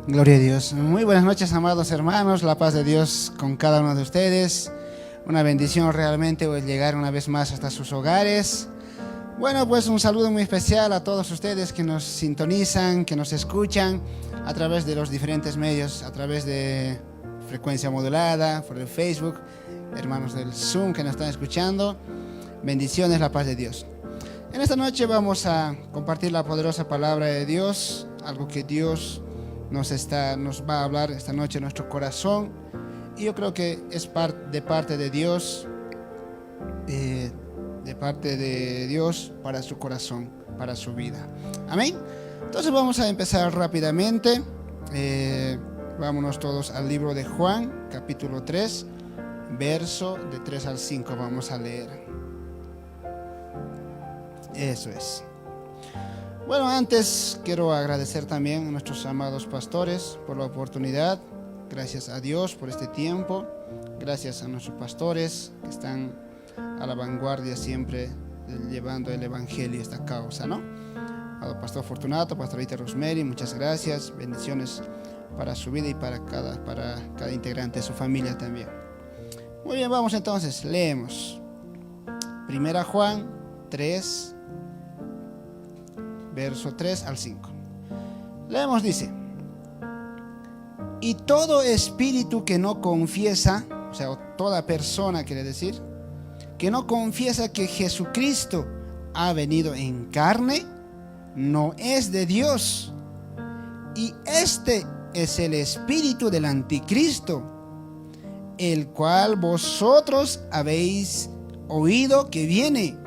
Gloria a Dios. Muy buenas noches, amados hermanos. La paz de Dios con cada uno de ustedes. Una bendición realmente hoy llegar una vez más hasta sus hogares. Bueno, pues un saludo muy especial a todos ustedes que nos sintonizan, que nos escuchan a través de los diferentes medios, a través de frecuencia modulada, por el Facebook, hermanos del Zoom que nos están escuchando. Bendiciones, la paz de Dios. En esta noche vamos a compartir la poderosa palabra de Dios, algo que Dios nos va a hablar esta noche en nuestro corazón, y yo creo que es de parte de Dios, para su corazón, para su vida. Amén. Entonces vamos a empezar rápidamente. Vámonos todos al libro de Juan, capítulo 3, verso de 3 al 5. Vamos a leer. Eso es. Bueno, antes quiero agradecer también a nuestros amados pastores por la oportunidad. Gracias a Dios por este tiempo. Gracias a nuestros pastores que están a la vanguardia siempre llevando el evangelio, esta causa, ¿no? Al pastor Fortunato, pastorita Rosemary, muchas gracias. Bendiciones para su vida y para cada integrante de su familia también. Muy bien, vamos entonces, leemos. Primera Juan 3, verso 3 al 5. Leemos, dice: y todo espíritu que no confiesa, o sea, toda persona quiere decir, que no confiesa que Jesucristo ha venido en carne, no es de Dios. Y este es el espíritu del anticristo, el cual vosotros habéis oído que viene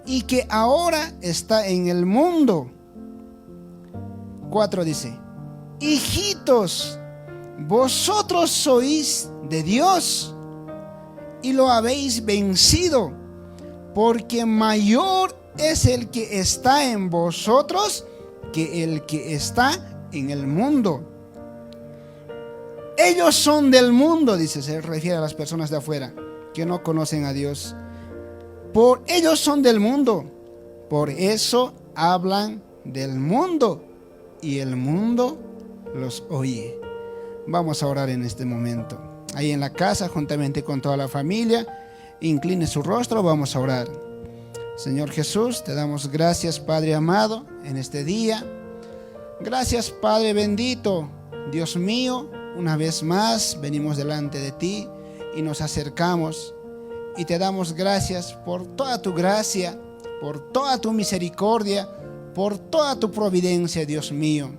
y que ahora está en el mundo. 4 dice: hijitos, vosotros sois de Dios y lo habéis vencido, porque mayor es el que está en vosotros que el que está en el mundo. Ellos son del mundo, dice, se refiere a las personas de afuera que no conocen a Dios. Ellos son del mundo, por eso hablan del mundo y el mundo los oye. Vamos a orar en este momento. Ahí en la casa, juntamente con toda la familia, incline su rostro, vamos a orar. Señor Jesús, te damos gracias, Padre amado, en este día. Gracias, Padre bendito, Dios mío, una vez más venimos delante de ti y nos acercamos. Y te damos gracias por toda tu gracia, por toda tu misericordia, por toda tu providencia, Dios mío.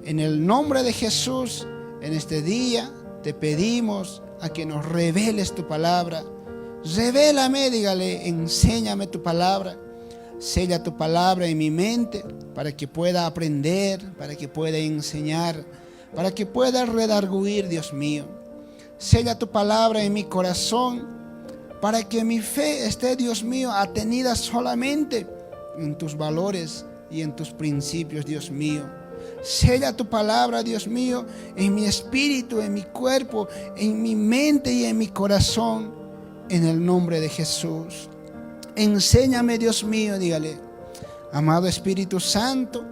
En el nombre de Jesús, en este día, te pedimos a que nos reveles tu palabra. Revélame, dígale, enséñame tu palabra. Sella tu palabra en mi mente para que pueda aprender, para que pueda enseñar, para que pueda redarguir, Dios mío. Sella tu palabra en mi corazón, para que mi fe esté, Dios mío, atenida solamente en tus valores y en tus principios, Dios mío. Sella tu palabra, Dios mío, en mi espíritu, en mi cuerpo, en mi mente y en mi corazón, en el nombre de Jesús. Enséñame, Dios mío, dígale. Amado Espíritu Santo,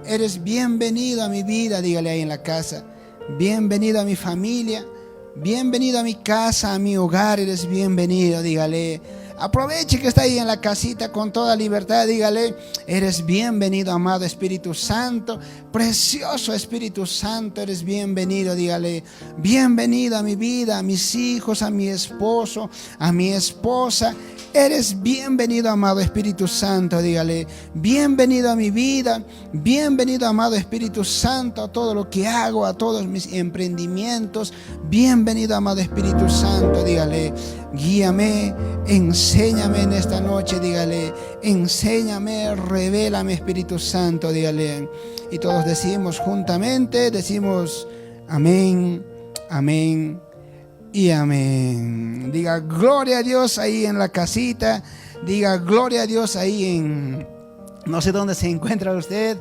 eres bienvenido a mi vida, dígale ahí en la casa. Bienvenido a mi familia. Bienvenido a mi casa, a mi hogar, eres bienvenido, dígale. Aproveche que está ahí en la casita con toda libertad, dígale, eres bienvenido, amado Espíritu Santo, precioso Espíritu Santo, eres bienvenido, dígale. Bienvenido a mi vida, a mis hijos, a mi esposo, a mi esposa. Eres bienvenido, amado Espíritu Santo, dígale. Bienvenido a mi vida, bienvenido, amado Espíritu Santo, a todo lo que hago, a todos mis emprendimientos. Bienvenido, amado Espíritu Santo, dígale. Guíame, enséñame en esta noche, dígale. Enséñame, revélame, Espíritu Santo, dígale. Y todos decimos juntamente, decimos amén, amén y amén. Diga gloria a Dios ahí en la casita. Diga gloria a Dios ahí en... no sé dónde se encuentra usted.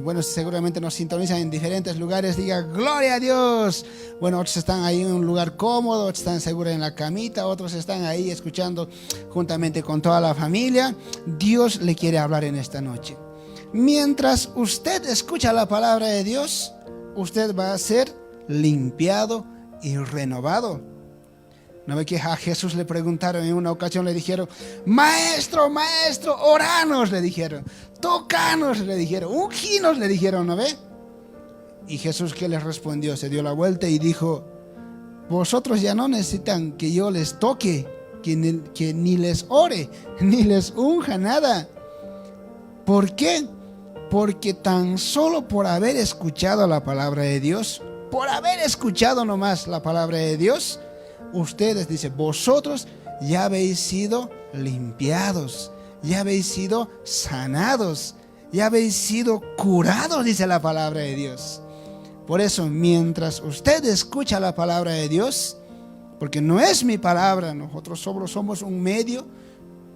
Bueno, seguramente nos sintonizan en diferentes lugares. Diga gloria a Dios. Bueno, otros están ahí en un lugar cómodo, otros están seguros en la camita, otros están ahí escuchando juntamente con toda la familia. Dios le quiere hablar en esta noche. Mientras usted escucha la palabra de Dios, usted va a ser limpiado y renovado. ¿No ve que a Jesús le preguntaron en una ocasión, le dijeron, maestro, maestro, oranos, le dijeron, tocanos, le dijeron, unginos, le dijeron, ¿no ve? Y Jesús, ¿qué les respondió? Se dio la vuelta y dijo, vosotros ya no necesitan que yo les toque, que ni les ore, ni les unja nada. ¿Por qué? Porque tan solo por haber escuchado la palabra de Dios, por haber escuchado nomás la palabra de Dios, ustedes, dice, vosotros ya habéis sido limpiados, ya habéis sido sanados, ya habéis sido curados, dice la palabra de Dios. Por eso, mientras usted escucha la palabra de Dios, porque no es mi palabra, nosotros solo somos un medio,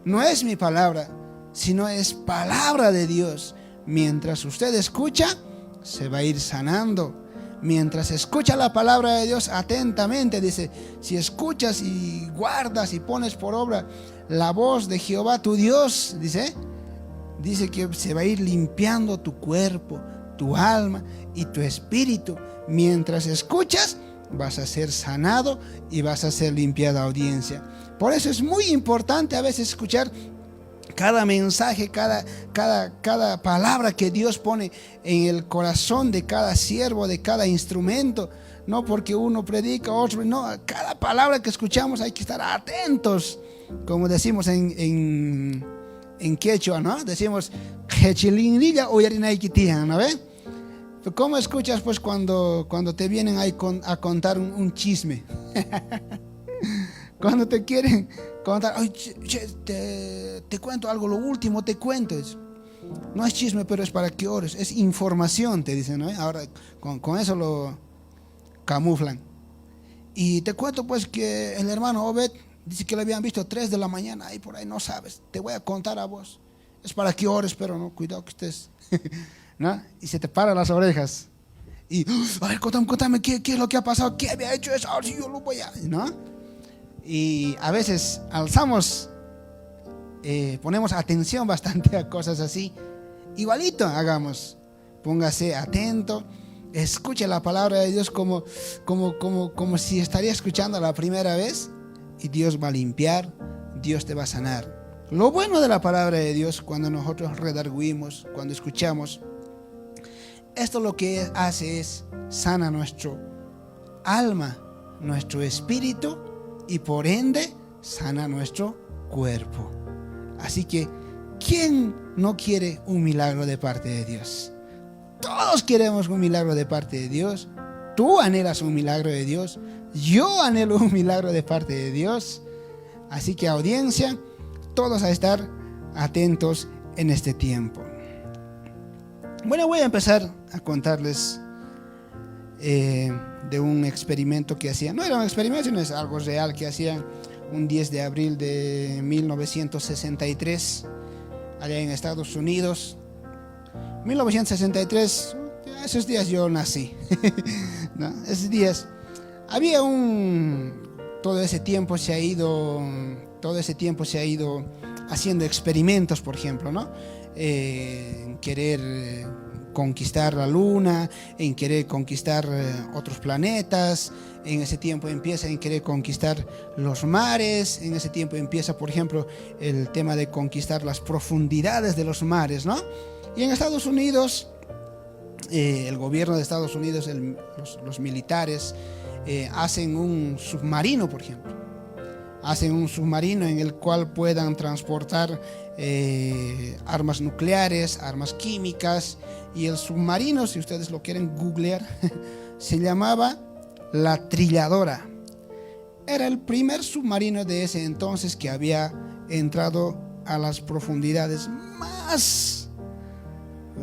no es mi palabra, sino es palabra de Dios. Mientras usted escucha, se va a ir sanando. Mientras escucha la palabra de Dios atentamente, dice, si escuchas y guardas y pones por obra la voz de Jehová tu Dios, dice que se va a ir limpiando tu cuerpo, tu alma y tu espíritu. Mientras escuchas, vas a ser sanado y vas a ser limpiada, audiencia. Por eso es muy importante a veces escuchar cada mensaje, cada palabra que Dios pone en el corazón de cada siervo, de cada instrumento. No porque uno predica, otro no. Cada palabra que escuchamos hay que estar atentos. Como decimos en quechua, ¿no? Decimos, ¿no ve? ¿Cómo escuchas pues cuando te vienen ahí a contar un chisme? Cuando te quieren contar, te cuento algo, lo último te cuento. No es chisme, pero es para que ores, es información, te dicen, ¿no? Ahora con eso lo camuflan. Y te cuento pues que el hermano Obed dice que le habían visto 3 de la mañana, ahí por ahí no sabes, te voy a contar a vos. Es para que ores, pero no, cuidado que estés, ¿no? Y se te paran las orejas. Y, a ver, contame, ¿qué es lo que ha pasado? ¿Qué había hecho eso? Ahora sí yo lo voy a, ¿no? Y a veces ponemos atención bastante a cosas así. Igualito hagamos, póngase atento, escuche la palabra de Dios como si estaría escuchando la primera vez, y Dios va a limpiar, Dios te va a sanar. Lo bueno de la palabra de Dios, cuando nosotros redarguimos, cuando escuchamos, esto lo que hace es sana nuestro alma, nuestro espíritu, y por ende sana nuestro cuerpo. Así que, ¿quién no quiere un milagro de parte de Dios? Todos queremos un milagro de parte de Dios. Tú anhelas un milagro de Dios. Yo anhelo un milagro de parte de Dios. Así que, audiencia, todos a estar atentos en este tiempo. Bueno, voy a empezar a contarles de un experimento que hacían. No era un experimento, sino es algo real que hacían un 10 de abril de 1963 allá en Estados Unidos. 1963, esos días yo nací. ¿No? Esos días había todo ese tiempo se ha ido haciendo experimentos, por ejemplo, ¿no? En querer conquistar la luna, en querer conquistar otros planetas. En ese tiempo empieza en querer conquistar los mares. En ese tiempo empieza, por ejemplo, el tema de conquistar las profundidades de los mares, ¿no? Y en Estados Unidos, el gobierno de Estados Unidos, los militares, hacen un submarino, por ejemplo. Hacen un submarino en el cual puedan transportar armas nucleares, armas químicas. Y el submarino, si ustedes lo quieren googlear, se llamaba La Trilladora. Era el primer submarino de ese entonces que había entrado a las profundidades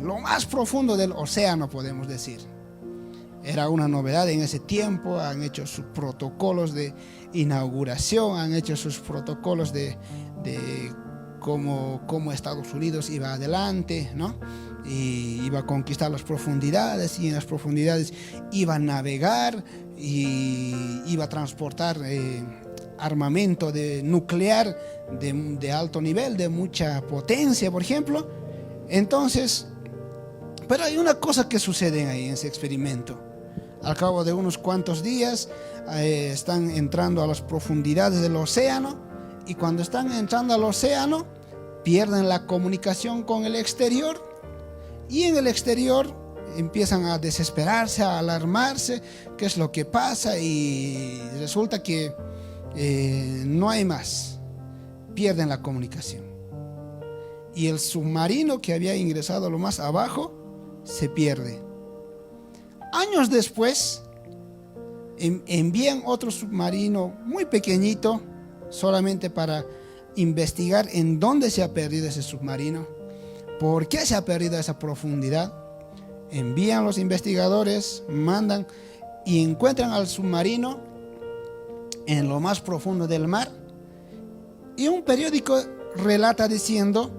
lo más profundo del océano, podemos decir. Era una novedad en ese tiempo. Han hecho sus protocolos de inauguración, han hecho sus protocolos de cómo Estados Unidos iba adelante, ¿no? Y iba a conquistar las profundidades, y en las profundidades iba a navegar y iba a transportar armamento nuclear de alto nivel, de mucha potencia, por ejemplo. Entonces, Pero hay una cosa que sucede ahí en ese experimento. Al cabo de unos cuantos días están entrando a las profundidades del océano, y cuando están entrando al océano pierden la comunicación con el exterior, y en el exterior empiezan a desesperarse, a alarmarse, qué es lo que pasa, y resulta que no hay más, pierden la comunicación. Y el submarino que había ingresado lo más abajo se pierde. Años después envían otro submarino muy pequeñito, solamente para investigar en dónde se ha perdido ese submarino, por qué se ha perdido a esa profundidad. Envían los investigadores, mandan y encuentran al submarino en lo más profundo del mar, y un periódico relata diciendo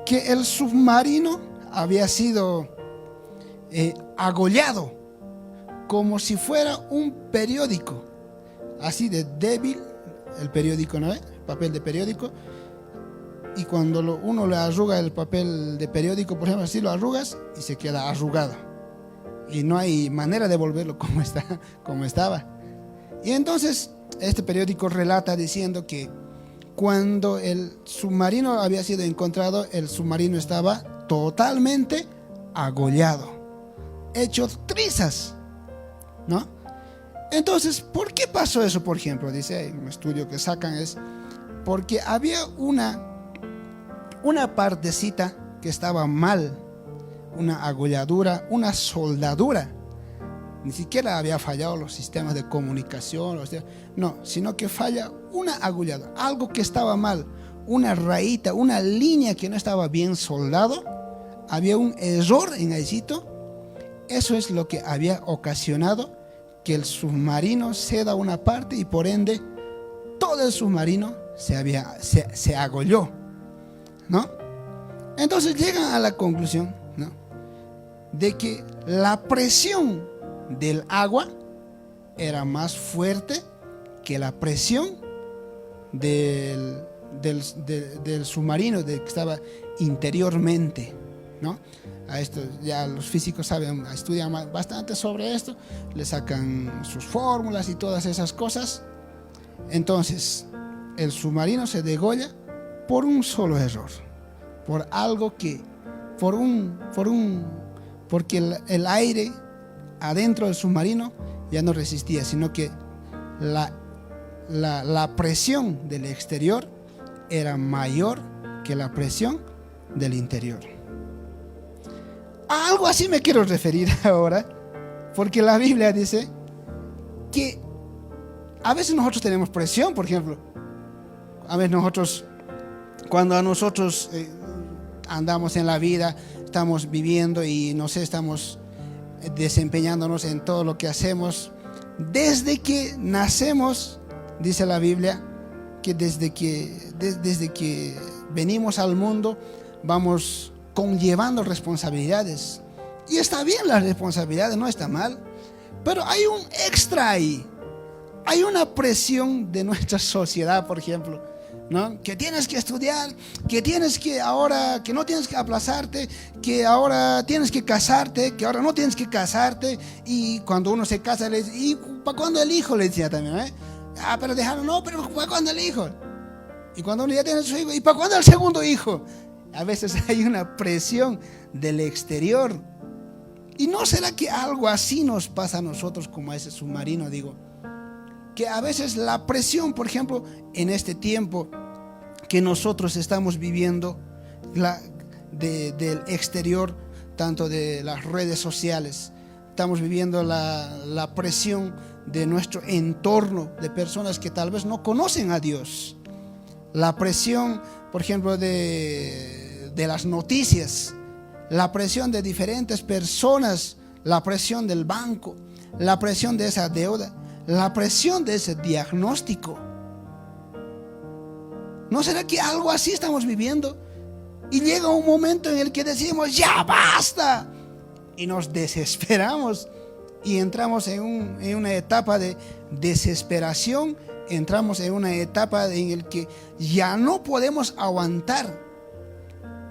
que el submarino había sido agollado, como si fuera un periódico, así de débil el periódico, ¿no? Papel de periódico. Y cuando uno le arruga el papel de periódico, por ejemplo, así lo arrugas y se queda arrugado, y no hay manera de volverlo como estaba. Y entonces este periódico relata diciendo que cuando el submarino había sido encontrado, el submarino estaba totalmente agollado, hecho trizas, ¿no? Entonces, ¿por qué pasó eso? Por ejemplo, dice un estudio que sacan, es porque había una partecita que estaba mal, una agolladura, una soldadura. Ni siquiera había fallado los sistemas de comunicación, no, sino que falla una agolladura, algo que estaba mal, una rayita, una línea que no estaba bien soldado, había un error en el sitio. Eso es lo que había ocasionado que el submarino ceda una parte, y por ende todo el submarino se agolló, ¿no? Entonces llegan a la conclusión, ¿no?, de que la presión del agua era más fuerte que la presión del submarino que estaba interiormente, ¿no? A esto ya los físicos saben, estudian bastante sobre esto, le sacan sus fórmulas y todas esas cosas. Entonces el submarino se degolla por un solo error, por algo que porque el aire adentro del submarino ya no resistía, sino que la presión del exterior era mayor que la presión del interior. A algo así me quiero referir ahora, porque la Biblia dice que a veces nosotros tenemos presión. Por ejemplo, a veces cuando nosotros andamos en la vida, estamos viviendo y no sé, estamos desempeñándonos en todo lo que hacemos, desde que nacemos, dice la Biblia, que desde que venimos al mundo vamos conllevando responsabilidades, y está bien, las responsabilidades no está mal, pero hay un extra ahí, hay una presión de nuestra sociedad, por ejemplo, ¿no?, que tienes que estudiar, que tienes que ahora, que no tienes que aplazarte, que ahora tienes que casarte, que ahora no tienes que casarte. Y cuando uno se casa le dice, ¿y para cuándo el hijo? Le decía también, pero dejaron, no, pero ¿para cuándo el hijo? Y cuando uno ya tiene su hijo, ¿y para cuándo el segundo hijo? A veces hay una presión del exterior. ¿Y no será que algo así nos pasa a nosotros como a ese submarino? Digo, que a veces la presión, por ejemplo, en este tiempo que nosotros estamos viviendo, del exterior, tanto de las redes sociales, estamos viviendo la presión de nuestro entorno, de personas que tal vez no conocen a Dios, la presión, por ejemplo, de las noticias, la presión de diferentes personas, la presión del banco, la presión de esa deuda, la presión de ese diagnóstico. ¿No será que algo así estamos viviendo? Y llega un momento en el que decimos, ya basta, y nos desesperamos y entramos en una etapa de desesperación, entramos en una etapa en la que ya no podemos aguantar.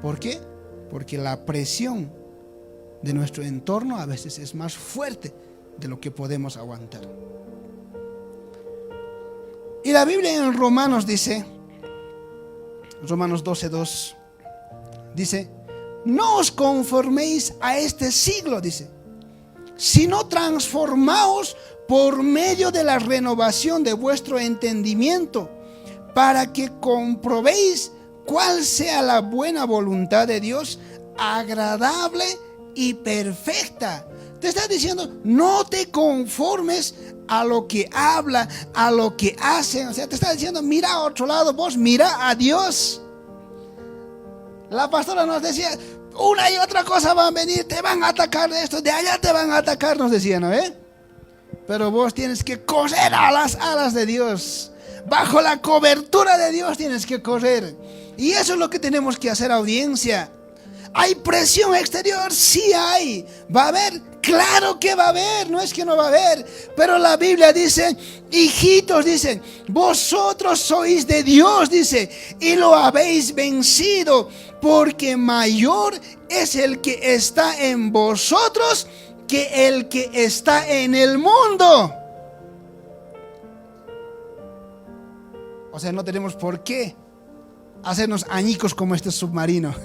¿Por qué? Porque la presión de nuestro entorno a veces es más fuerte de lo que podemos aguantar. Y la Biblia en Romanos dice, Romanos 12:2, dice: no os conforméis a este siglo, dice, sino transformaos por medio de la renovación de vuestro entendimiento, para que comprobéis cuál sea la buena voluntad de Dios, agradable y perfecta. Te está diciendo, no te conformes a lo que habla, a lo que hacen. O sea, te está diciendo, mira a otro lado, vos mira a Dios. La pastora nos decía, una y otra cosa van a venir, te van a atacar de esto, de allá te van a atacar, nos decía, ¿no? Pero vos tienes que correr a las alas de Dios. Bajo la cobertura de Dios tienes que correr. Y eso es lo que tenemos que hacer, audiencia. ¿Hay presión exterior? Sí hay. ¿Va a haber? Claro que va a haber, no es que no va a haber. Pero la Biblia dice, hijitos, dice, vosotros sois de Dios, dice, y lo habéis vencido, porque mayor es el que está en vosotros que el que está en el mundo. O sea, no tenemos por qué hacernos añicos como este submarino.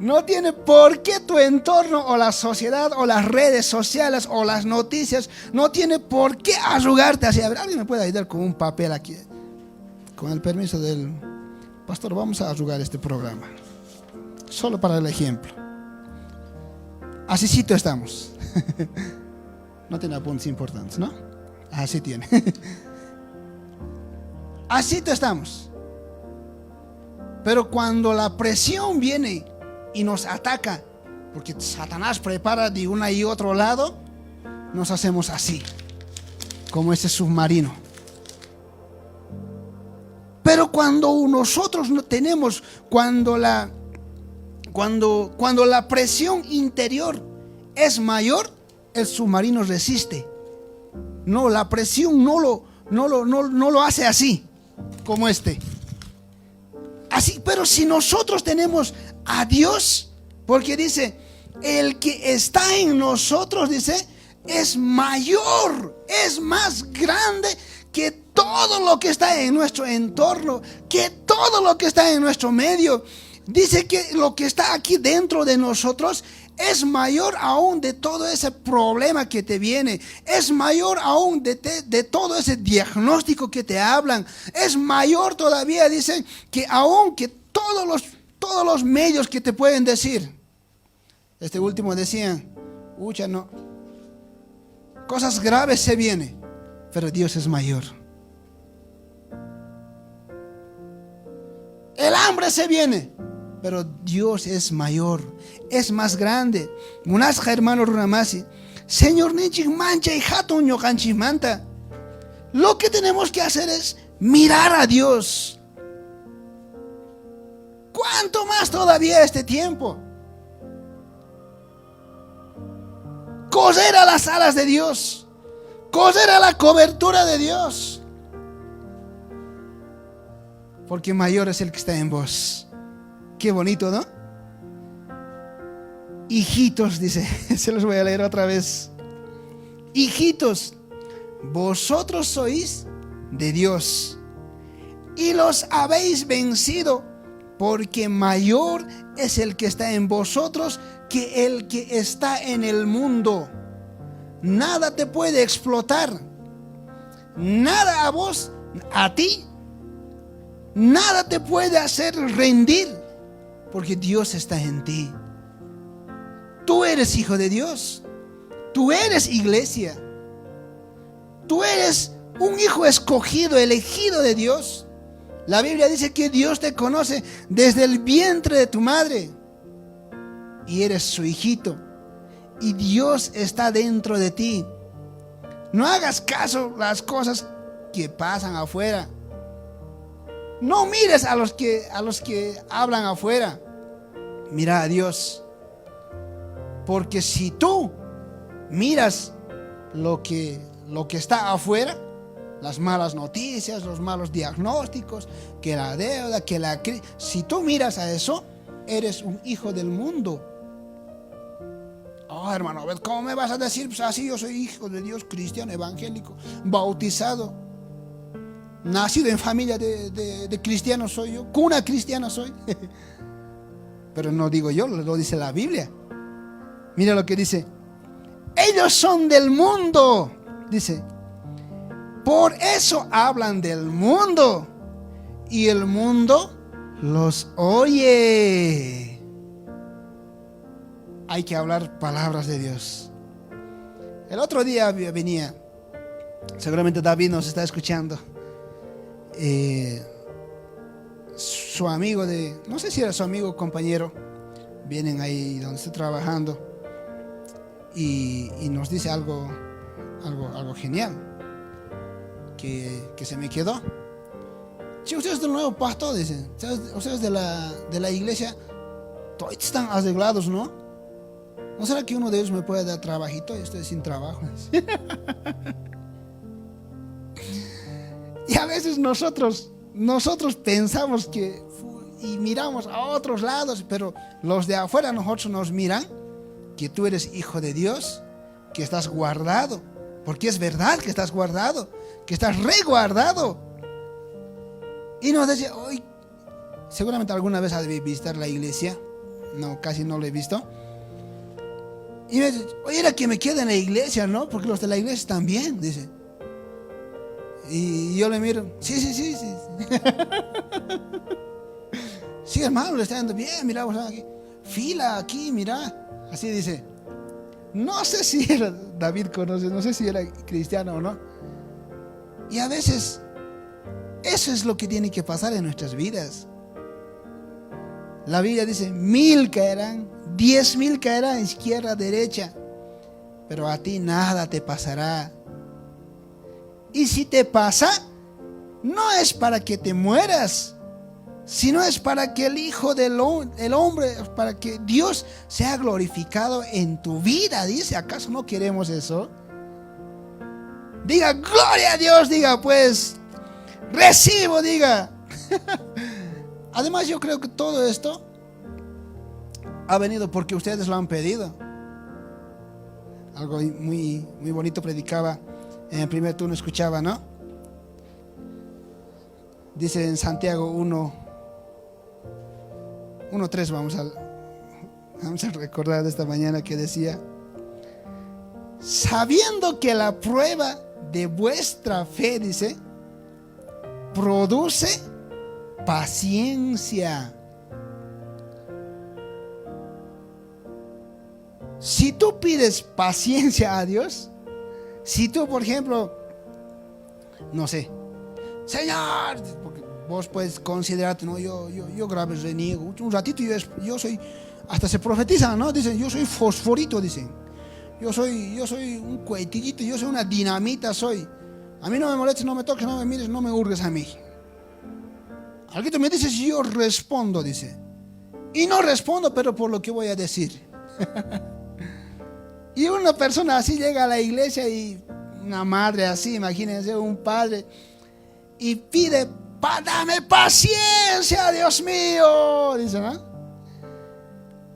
No tiene por qué tu entorno o la sociedad o las redes sociales o las noticias, no tiene por qué arrugarte así. A ver, ¿alguien me puede ayudar con un papel aquí? Con el permiso del pastor, vamos a arrugar este programa. Solo para el ejemplo. Asícito estamos. No tiene apuntes importantes, ¿no? Así tiene. Asíto estamos. Pero cuando la presión viene y nos ataca, porque Satanás prepara de una y otro lado, nos hacemos así, como ese submarino. Pero cuando nosotros no tenemos, cuando la presión interior es mayor, el submarino resiste. No, la presión no lo hace así, como este. Así, pero si nosotros tenemos a Dios, porque dice, el que está en nosotros, dice, es mayor, es más grande que todo lo que está en nuestro entorno, que todo lo que está en nuestro medio. Dice que lo que está aquí dentro de nosotros es mayor aún de todo ese problema que te viene. Es mayor aún de todo ese diagnóstico que te hablan. Es mayor todavía, dice, que aún que todos los medios que te pueden decir. Este último decía, no, cosas graves se vienen, pero Dios es mayor. El hambre se viene, pero Dios es mayor, es más grande. Munasja, hermano Runamasi, Señor Nichik mancha y hatun yokanchimanta. Lo que tenemos que hacer es mirar a Dios. ¿Cuánto más todavía este tiempo? Correr a las alas de Dios, correr a la cobertura de Dios, porque mayor es el que está en vos. Qué bonito, ¿no? Hijitos, dice, se los voy a leer otra vez. Hijitos, vosotros sois de Dios y los habéis vencido, porque mayor es el que está en vosotros que el que está en el mundo. Nada te puede explotar, nada a vos, a ti, nada te puede hacer rendir, porque Dios está en ti. Tú eres hijo de Dios, tú eres iglesia, tú eres un hijo escogido, elegido de Dios. La Biblia dice que Dios te conoce desde el vientre de tu madre y eres su hijito, y Dios está dentro de ti. No hagas caso a las cosas que pasan afuera. No mires a los que hablan afuera. Mira a Dios. Porque si tú miras lo que está afuera, las malas noticias, los malos diagnósticos, que la deuda, que la crisis, si tú miras a eso, eres un hijo del mundo. Oh, hermano, ¿cómo me vas a decir? Pues así yo soy hijo de Dios, cristiano, evangélico, bautizado, nacido en familia de cristianos soy yo, cuna cristiana soy. Pero no digo yo, lo dice la Biblia. Mira lo que dice. Ellos son del mundo, dice. Por eso hablan del mundo y el mundo los oye. Hay que hablar palabras de Dios. El otro día venía, seguramente David nos está escuchando, su amigo no sé si era su amigo o compañero, vienen ahí donde estoy trabajando y nos dice algo genial que se me quedó. Si ustedes del nuevo pastor, dicen, ustedes de la iglesia, todos están arreglados, ¿no? ¿No será que uno de ellos me puede dar trabajito? Yo estoy sin trabajo. Y a veces nosotros pensamos y miramos a otros lados, pero los de afuera nosotros nos miran que tú eres hijo de Dios, que estás guardado, porque es verdad que estás guardado, que estás reguardado. Y nos dice, hoy seguramente alguna vez ha de visitar la iglesia. No, casi no lo he visto. Y me dice, oye, era que me quede en la iglesia, ¿no? Porque los de la iglesia están bien, dice. Y yo le miro, sí. Sí, hermano, le está yendo bien, mira, aquí, fila aquí, mira. Así dice. No sé si era David conoce, no sé si era cristiano o no. Y a veces eso es lo que tiene que pasar en nuestras vidas. La Biblia dice, 1000 caerán, 10,000 caerán izquierda, derecha, pero a ti nada te pasará. Y si te pasa, no es para que te mueras, sino es para que el Hijo del Hombre, para que Dios sea glorificado en tu vida. Dice, ¿acaso no queremos eso? Diga, gloria a Dios, diga, pues, recibo, diga. Además, yo creo que todo esto ha venido porque ustedes lo han pedido. Algo muy, muy bonito predicaba en el primer turno, escuchaba, ¿no? Dice en Santiago 1:3, vamos a recordar de esta mañana, que decía, sabiendo que la prueba de vuestra fe, dice, produce paciencia. Si tú pides paciencia a Dios, si tú, por ejemplo, no sé, Señor, porque vos puedes considerarte, no, yo grave reniego, un ratito yo soy, hasta se profetizan, ¿no? Dicen, yo soy fosforito, dicen, yo soy un cohetillito, yo soy una dinamita, soy. A mí no me molestes, no me toques, no me mires, no me hurgues a mí. Alguien me dice si yo respondo, dice. Y no respondo, pero por lo que voy a decir. Y una persona así llega a la iglesia, y una madre así, imagínense, un padre, y pide, dame paciencia, Dios mío, dice, ¿no?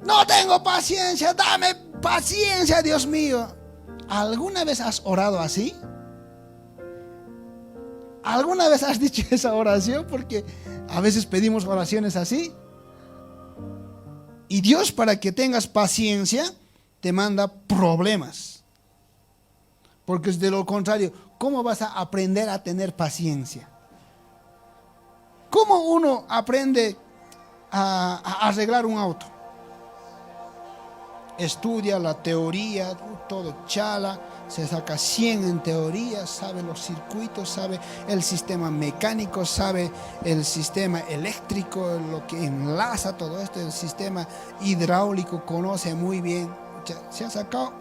No tengo paciencia, dame paciencia, Dios mío. ¿Alguna vez has orado así? ¿Alguna vez has dicho esa oración? Porque a veces pedimos oraciones así. Y Dios, para que tengas paciencia, te manda problemas. Porque es de lo contrario, ¿cómo vas a aprender a tener paciencia? ¿Cómo uno aprende a arreglar un auto? Estudia la teoría, todo chala, se saca 100 en teoría, sabe los circuitos, sabe el sistema mecánico, sabe el sistema eléctrico, lo que enlaza todo esto, el sistema hidráulico, conoce muy bien. Se ha sacado,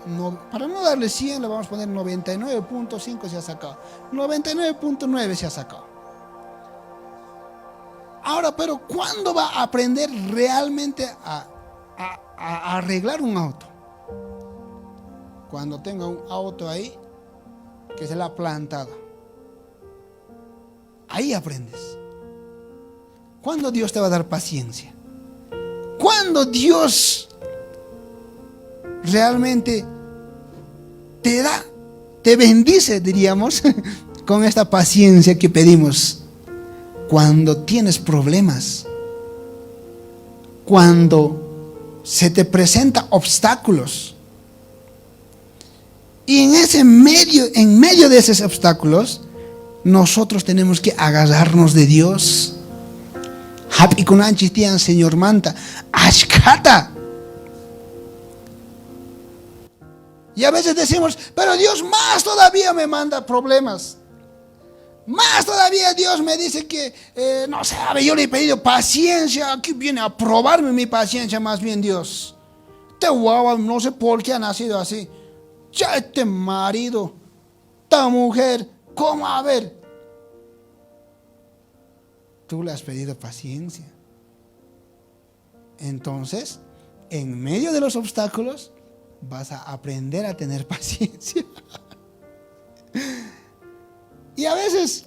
para no darle 100, le vamos a poner 99.5 se ha sacado, 99.9 se ha sacado. Ahora, pero ¿cuándo va a aprender realmente a arreglar un auto? Cuando tenga un auto ahí que se le ha plantado. Ahí aprendes. ¿Cuándo Dios te va a dar paciencia? ¿Cuándo Dios realmente te da, te bendice, diríamos, con esta paciencia que pedimos. Cuando tienes problemas, cuando se te presentan obstáculos, y en medio de esos obstáculos, nosotros tenemos que agarrarnos de Dios. Señor Manta, Ashkata. Y a veces decimos, pero Dios más todavía me manda problemas. Más todavía Dios me dice que, no sabe, yo le he pedido paciencia. Aquí viene a probarme mi paciencia más bien Dios. Este guau, no sé por qué ha nacido así. Ya este marido, esta mujer, ¿cómo? A ver. Tú le has pedido paciencia. Entonces, en medio de los obstáculos, vas a aprender a tener paciencia. Y a veces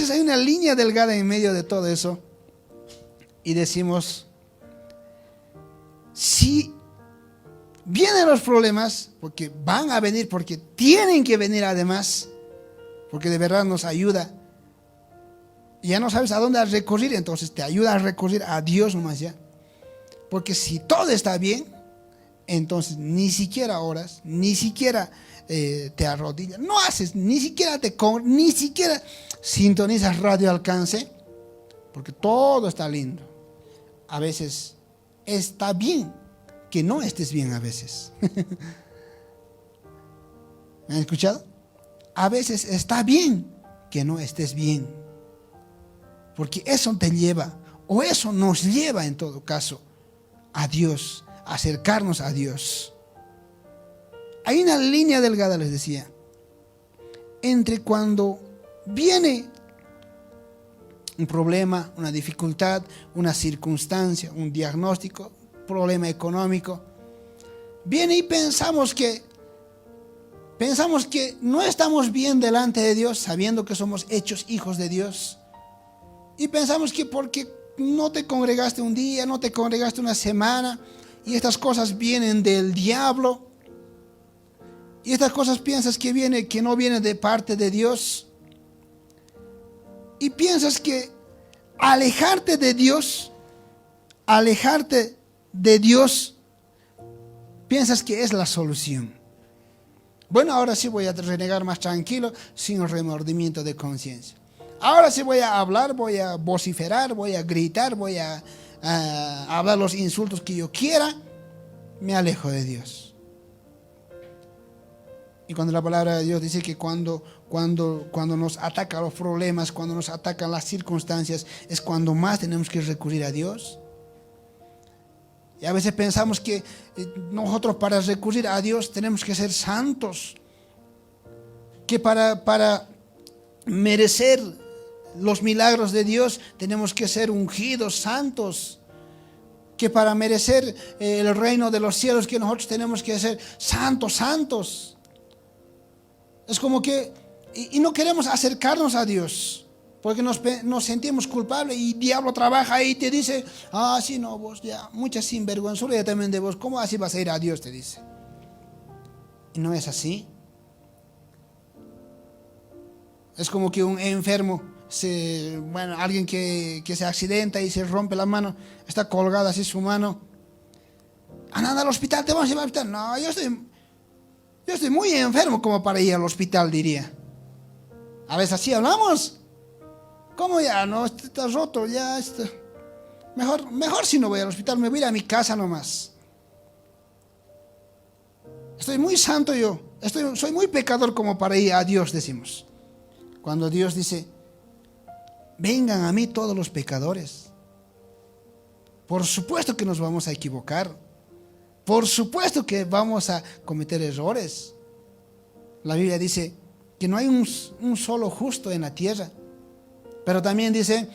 hay una línea delgada en medio de todo eso. Y decimos, si vienen los problemas, porque van a venir, porque tienen que venir además, porque de verdad nos ayuda. Y ya no sabes a dónde recurrir, entonces te ayuda a recurrir a Dios nomás ya. Porque si todo está bien, entonces ni siquiera oras, ni siquiera te arrodillas, no haces, ni siquiera sintonizas radio alcance, porque todo está lindo. A veces está bien que no estés bien a veces. ¿Me han escuchado? A veces está bien que no estés bien, porque eso te lleva, o eso nos lleva en todo caso, a Dios, a acercarnos a Dios. Hay una línea delgada, les decía, entre cuando viene un problema, una dificultad, una circunstancia, un diagnóstico, problema económico, viene y pensamos que no estamos bien delante de Dios, sabiendo que somos hechos hijos de Dios. Y pensamos que porque no te congregaste un día, no te congregaste una semana, y estas cosas vienen del diablo, y estas cosas piensas que no vienen de parte de Dios, y piensas que alejarte de Dios, piensas que es la solución. Bueno, ahora sí voy a renegar más tranquilo, sin remordimiento de conciencia. Ahora sí voy a hablar, voy a vociferar, voy a gritar, voy a hablar los insultos que yo quiera. Me alejo de Dios. Y cuando la palabra de Dios dice que cuando nos atacan los problemas, cuando nos atacan las circunstancias, es cuando más tenemos que recurrir a Dios. Y a veces pensamos que nosotros para recurrir a Dios tenemos que ser santos, que para merecer los milagros de Dios tenemos que ser ungidos, santos, que para merecer el reino de los cielos que nosotros tenemos que ser santos. Es como que, y no queremos acercarnos a Dios, porque nos sentimos culpables, y el diablo trabaja ahí y te dice, sí, no, vos ya, mucha sinvergüenzura también de vos, ¿cómo así vas a ir a Dios? Te dice. Y no es así. Es como que un enfermo, alguien que se accidenta y se rompe la mano, está colgada así su mano. Anda al hospital, te vamos a llevar al hospital. No, yo estoy muy enfermo como para ir al hospital, diría. A veces así hablamos. ¿Cómo ya? No, está roto, ya está. Mejor si no voy al hospital, me voy a ir a mi casa nomás. Estoy muy santo yo, soy muy pecador como para ir a Dios, decimos. Cuando Dios dice, vengan a mí todos los pecadores. Por supuesto que nos vamos a equivocar. Por supuesto que vamos a cometer errores. La Biblia dice que no hay un solo justo en la tierra. Pero también dice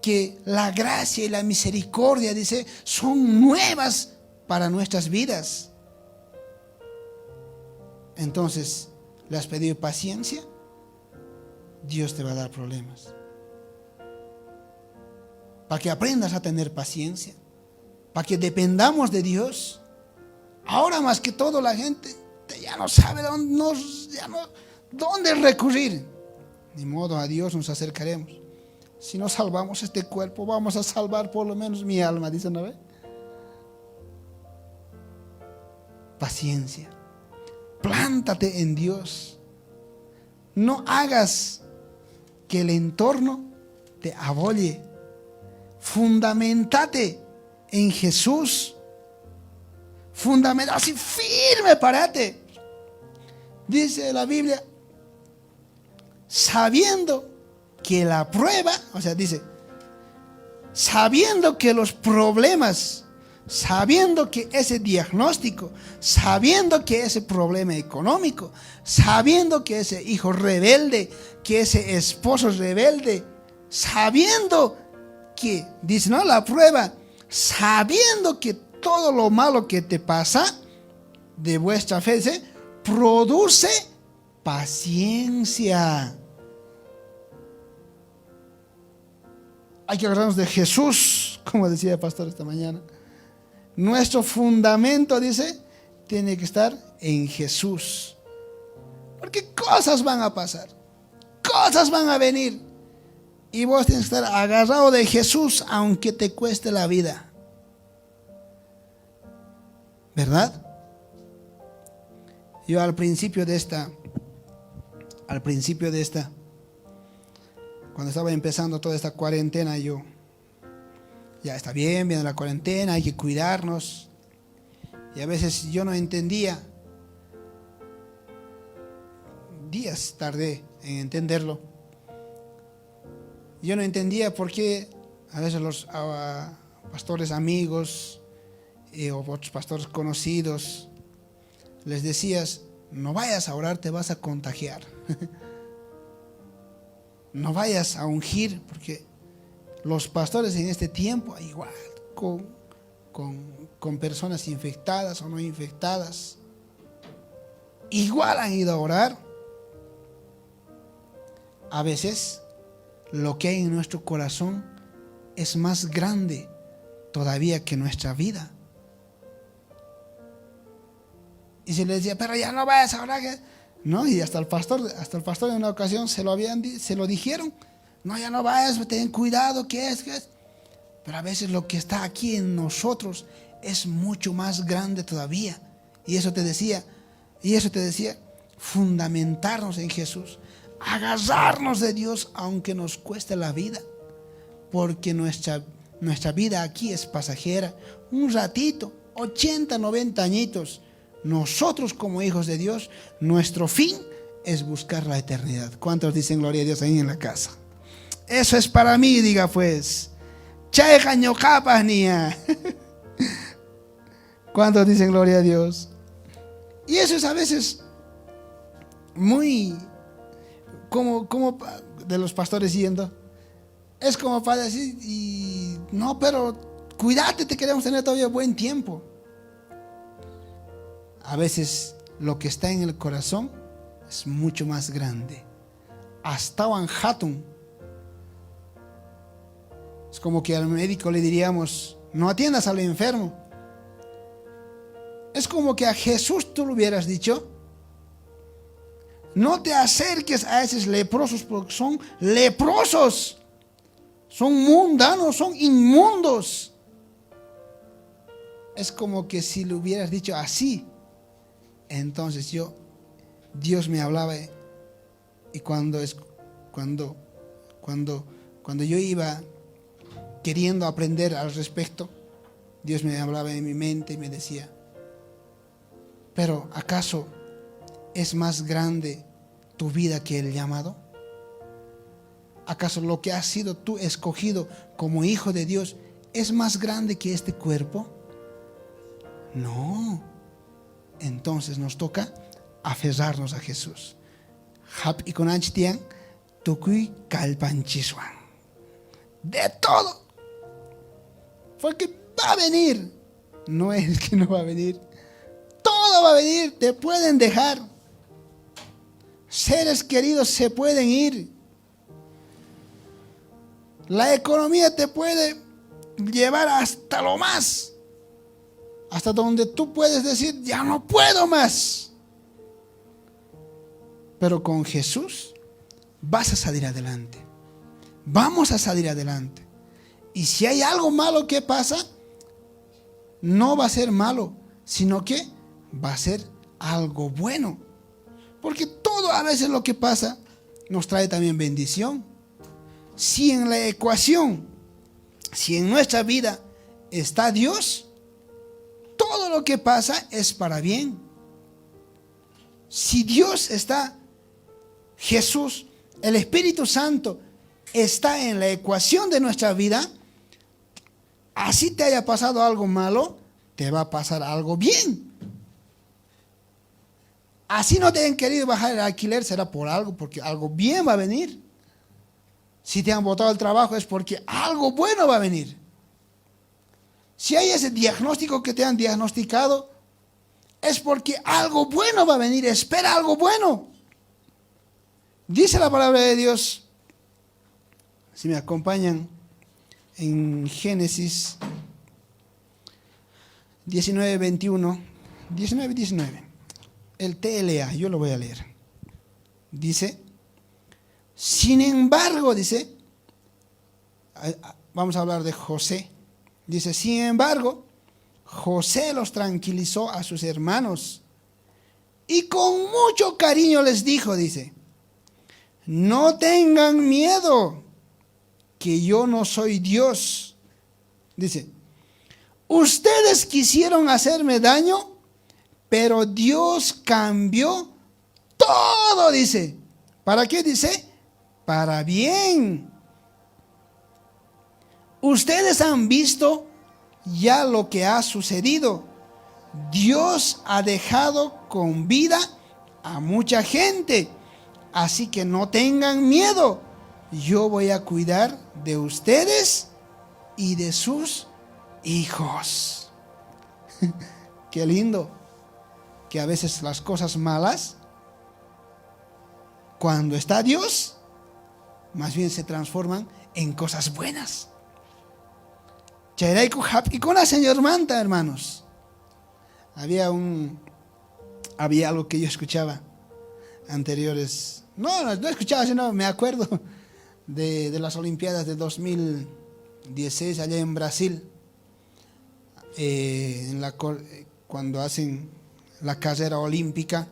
que la gracia y la misericordia, dice, son nuevas para nuestras vidas. Entonces, ¿le has pedido paciencia? Dios te va a dar problemas. Para que aprendas a tener paciencia. Para que dependamos de Dios. Ahora más que todo la gente ya no sabe dónde recurrir. Ni modo, a Dios nos acercaremos. Si no salvamos este cuerpo, vamos a salvar por lo menos mi alma, dice una vez. Paciencia. Plántate en Dios. No hagas que el entorno te abolle. Fundamentate en Jesús. Así firme, párate. Dice la Biblia, sabiendo que la prueba, dice, sabiendo que los problemas, sabiendo que ese diagnóstico, sabiendo que ese problema económico, sabiendo que ese hijo rebelde, que ese esposo rebelde, sabiendo que, dice, no, la prueba, sabiendo que todo lo malo que te pasa de vuestra fe, dice, produce paciencia. Hay que agarrarnos de Jesús, como decía el pastor esta mañana. Nuestro fundamento, dice, tiene que estar en Jesús. Porque cosas van a pasar, cosas van a venir. Y vos tienes que estar agarrado de Jesús, aunque te cueste la vida. ¿Verdad? Yo al principio de esta, cuando estaba empezando toda esta cuarentena, yo, ya está bien, viene la cuarentena, hay que cuidarnos. Y a veces yo no entendía, días tardé en entenderlo. Yo no entendía por qué a veces los pastores amigos o otros pastores conocidos les decías, no vayas a orar, te vas a contagiar. No vayas a ungir, porque los pastores en este tiempo, igual con personas infectadas o no infectadas, igual han ido a orar. A veces lo que hay en nuestro corazón es más grande todavía que nuestra vida. Y se les decía, pero ya no vayas a orar. No, y hasta el pastor en una ocasión se lo dijeron. No, ya no vayas, ten cuidado, ¿qué es? Pero a veces lo que está aquí en nosotros es mucho más grande todavía. Y eso te decía, fundamentarnos en Jesús, agarrarnos de Dios aunque nos cueste la vida, porque nuestra vida aquí es pasajera, un ratito, 80, 90 añitos. Nosotros como hijos de Dios, nuestro fin es buscar la eternidad. ¿Cuántos dicen gloria a Dios ahí en la casa? Eso es para mí, diga pues. ¿Cuántos dicen gloria a Dios? Y eso es a veces muy como de los pastores yendo. Es como para decir, no, pero cuídate, te queremos tener todavía buen tiempo. A veces lo que está en el corazón es mucho más grande. Hasta un hatun. Es como que al médico le diríamos, no atiendas al enfermo. Es como que a Jesús tú le hubieras dicho, no te acerques a esos leprosos porque son leprosos. Son mundanos, son inmundos. Es como que si le hubieras dicho así. Entonces Dios me hablaba, y cuando yo iba queriendo aprender al respecto, Dios me hablaba en mi mente y me decía, pero ¿acaso es más grande tu vida que el llamado? ¿Acaso lo que has sido tú escogido como hijo de Dios es más grande que este cuerpo? No. Entonces nos toca aferrarnos a Jesús. Hap y conachtian tukui kalpanchiswan. De todo. Porque va a venir. No es que no va a venir. Todo va a venir. Te pueden dejar. Seres queridos se pueden ir. La economía te puede llevar hasta lo más. hasta donde tú puedes decir, ya no puedo más. Pero con Jesús vas a salir adelante. Vamos a salir adelante. Y si hay algo malo que pasa, no va a ser malo, sino que va a ser algo bueno. Porque todo a veces lo que pasa nos trae también bendición. Si en la ecuación, si en nuestra vida está Dios, todo lo que pasa es para bien. Si Dios está, Jesús, el Espíritu Santo está en la ecuación de nuestra vida, así te haya pasado algo malo, te va a pasar algo bien. Así no te hayan querido bajar el alquiler, será por algo, porque algo bien va a venir. Si te han botado el trabajo es porque algo bueno va a venir. Si hay ese diagnóstico que te han diagnosticado, es porque algo bueno va a venir. Espera algo bueno. Dice la palabra de Dios, si me acompañan, en Génesis 19, 21, 19. El TLA, yo lo voy a leer. Dice, sin embargo, dice, vamos a hablar de José. Dice, sin embargo, José los tranquilizó a sus hermanos y con mucho cariño les dijo, dice, no tengan miedo, que yo no soy Dios. Dice, ustedes quisieron hacerme daño, pero Dios cambió todo, dice. ¿Para qué? Dice, para bien. Ustedes han visto ya lo que ha sucedido. Dios ha dejado con vida a mucha gente. Así que no tengan miedo. Yo voy a cuidar de ustedes y de sus hijos. Qué lindo que a veces las cosas malas, cuando está Dios, más bien se transforman en cosas buenas. Y con la señor Manta, hermanos. Había algo que yo escuchaba anteriores. No escuchaba, sino me acuerdo de las Olimpiadas de 2016 allá en Brasil. Cuando hacen la carrera olímpica,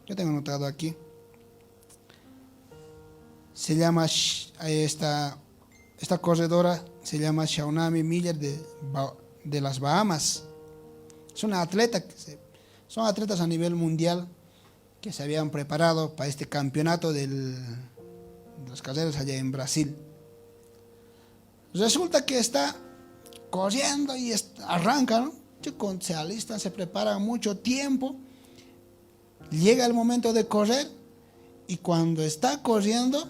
yo tengo anotado aquí. Se llama esta corredora, se llama Shaunami Miller de las Bahamas. Es una atleta, son atletas a nivel mundial que se habían preparado para este campeonato de las carreras allá en Brasil. Resulta que está corriendo y arranca, ¿no? Se alistan, se preparan mucho tiempo. Llega el momento de correr y cuando está corriendo,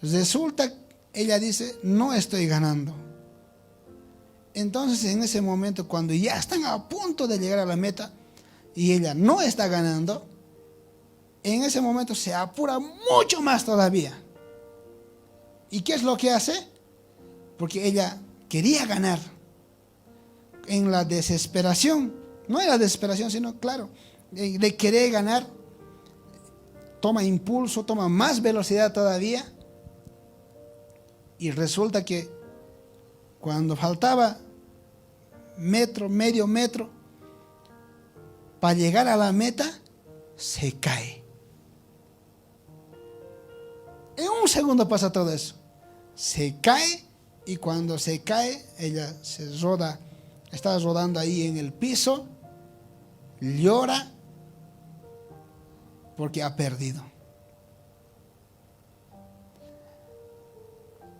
resulta, ella dice, no estoy ganando. Entonces en ese momento, cuando ya están a punto de llegar a la meta y ella no está ganando, en ese momento se apura mucho más todavía. ¿Y qué es lo que hace? Porque ella quería ganar. En la desesperación, no en la desesperación, sino claro, de querer ganar, toma impulso, toma más velocidad todavía. Y resulta que cuando faltaba medio metro para llegar a la meta, se cae. En un segundo pasa todo eso. Se cae y cuando se cae, ella está rodando ahí en el piso, llora porque ha perdido.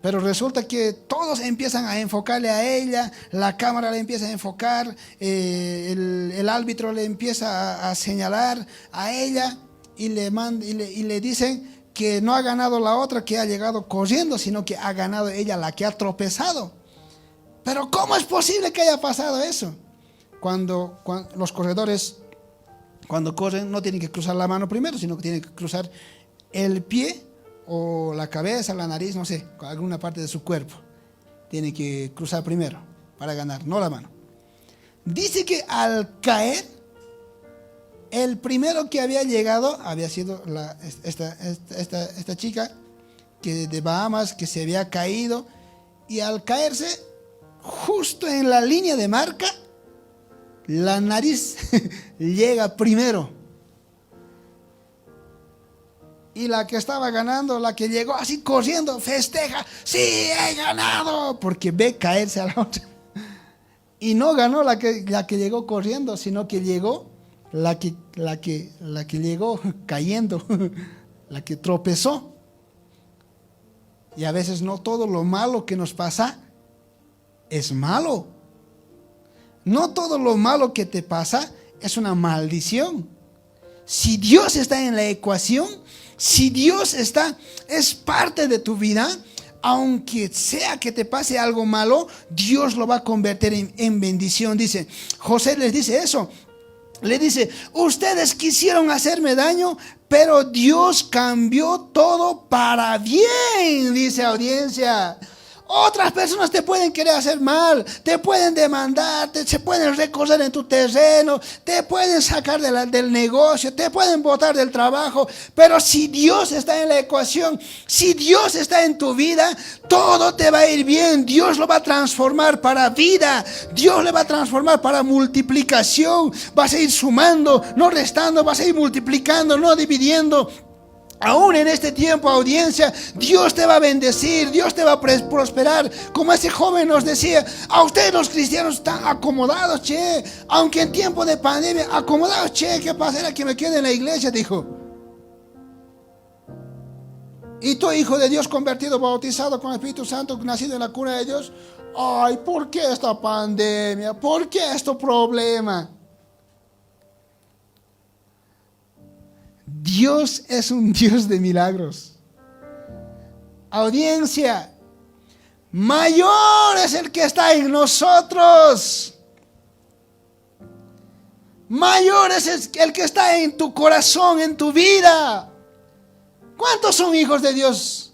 Pero resulta que todos empiezan a enfocarle a ella, la cámara le empieza a enfocar, el árbitro le empieza a señalar a ella y le dicen que no ha ganado la otra que ha llegado corriendo, sino que ha ganado ella la que ha tropezado. Pero ¿cómo es posible que haya pasado eso? Cuando los corredores, cuando corren, no tienen que cruzar la mano primero, sino que tienen que cruzar el pie o la cabeza, la nariz, no sé, alguna parte de su cuerpo. Tiene que cruzar primero para ganar, no la mano. Dice que al caer, el primero que había llegado había sido esta chica que de Bahamas, que se había caído, y al caerse justo en la línea de marca, la nariz llega primero. Y la que estaba ganando, la que llegó así corriendo, festeja: ¡sí, he ganado! Porque ve caerse a la otra. Y no ganó la que llegó corriendo, sino que llegó la que llegó cayendo, la que tropezó. Y a veces no todo lo malo que nos pasa es malo. No todo lo malo que te pasa es una maldición. Si Dios está en la ecuación, si Dios es parte de tu vida, aunque sea que te pase algo malo, Dios lo va a convertir en bendición. Dice, José les dice eso. Le dice: ustedes quisieron hacerme daño, pero Dios cambió todo para bien. Dice, audiencia, otras personas te pueden querer hacer mal, te pueden demandar, se pueden recorrer en tu terreno, te pueden sacar del negocio, te pueden botar del trabajo, pero si Dios está en la ecuación, si Dios está en tu vida, todo te va a ir bien. Dios lo va a transformar para vida, Dios le va a transformar para multiplicación. Vas a ir sumando, no restando, vas a ir multiplicando, no dividiendo. Aún en este tiempo, audiencia, Dios te va a bendecir, Dios te va a prosperar. Como ese joven nos decía: a ustedes los cristianos están acomodados, che. Aunque en tiempo de pandemia, acomodados, che. ¿Qué pasará que me quede en la iglesia? Dijo. Y tú, hijo de Dios, convertido, bautizado con el Espíritu Santo, nacido en la cuna de Dios. Ay, ¿por qué esta pandemia? ¿Por qué este problema? Dios es un Dios de milagros. Audiencia, mayor es el que está en nosotros. Mayor es el que está en tu corazón, en tu vida. ¿Cuántos son hijos de Dios?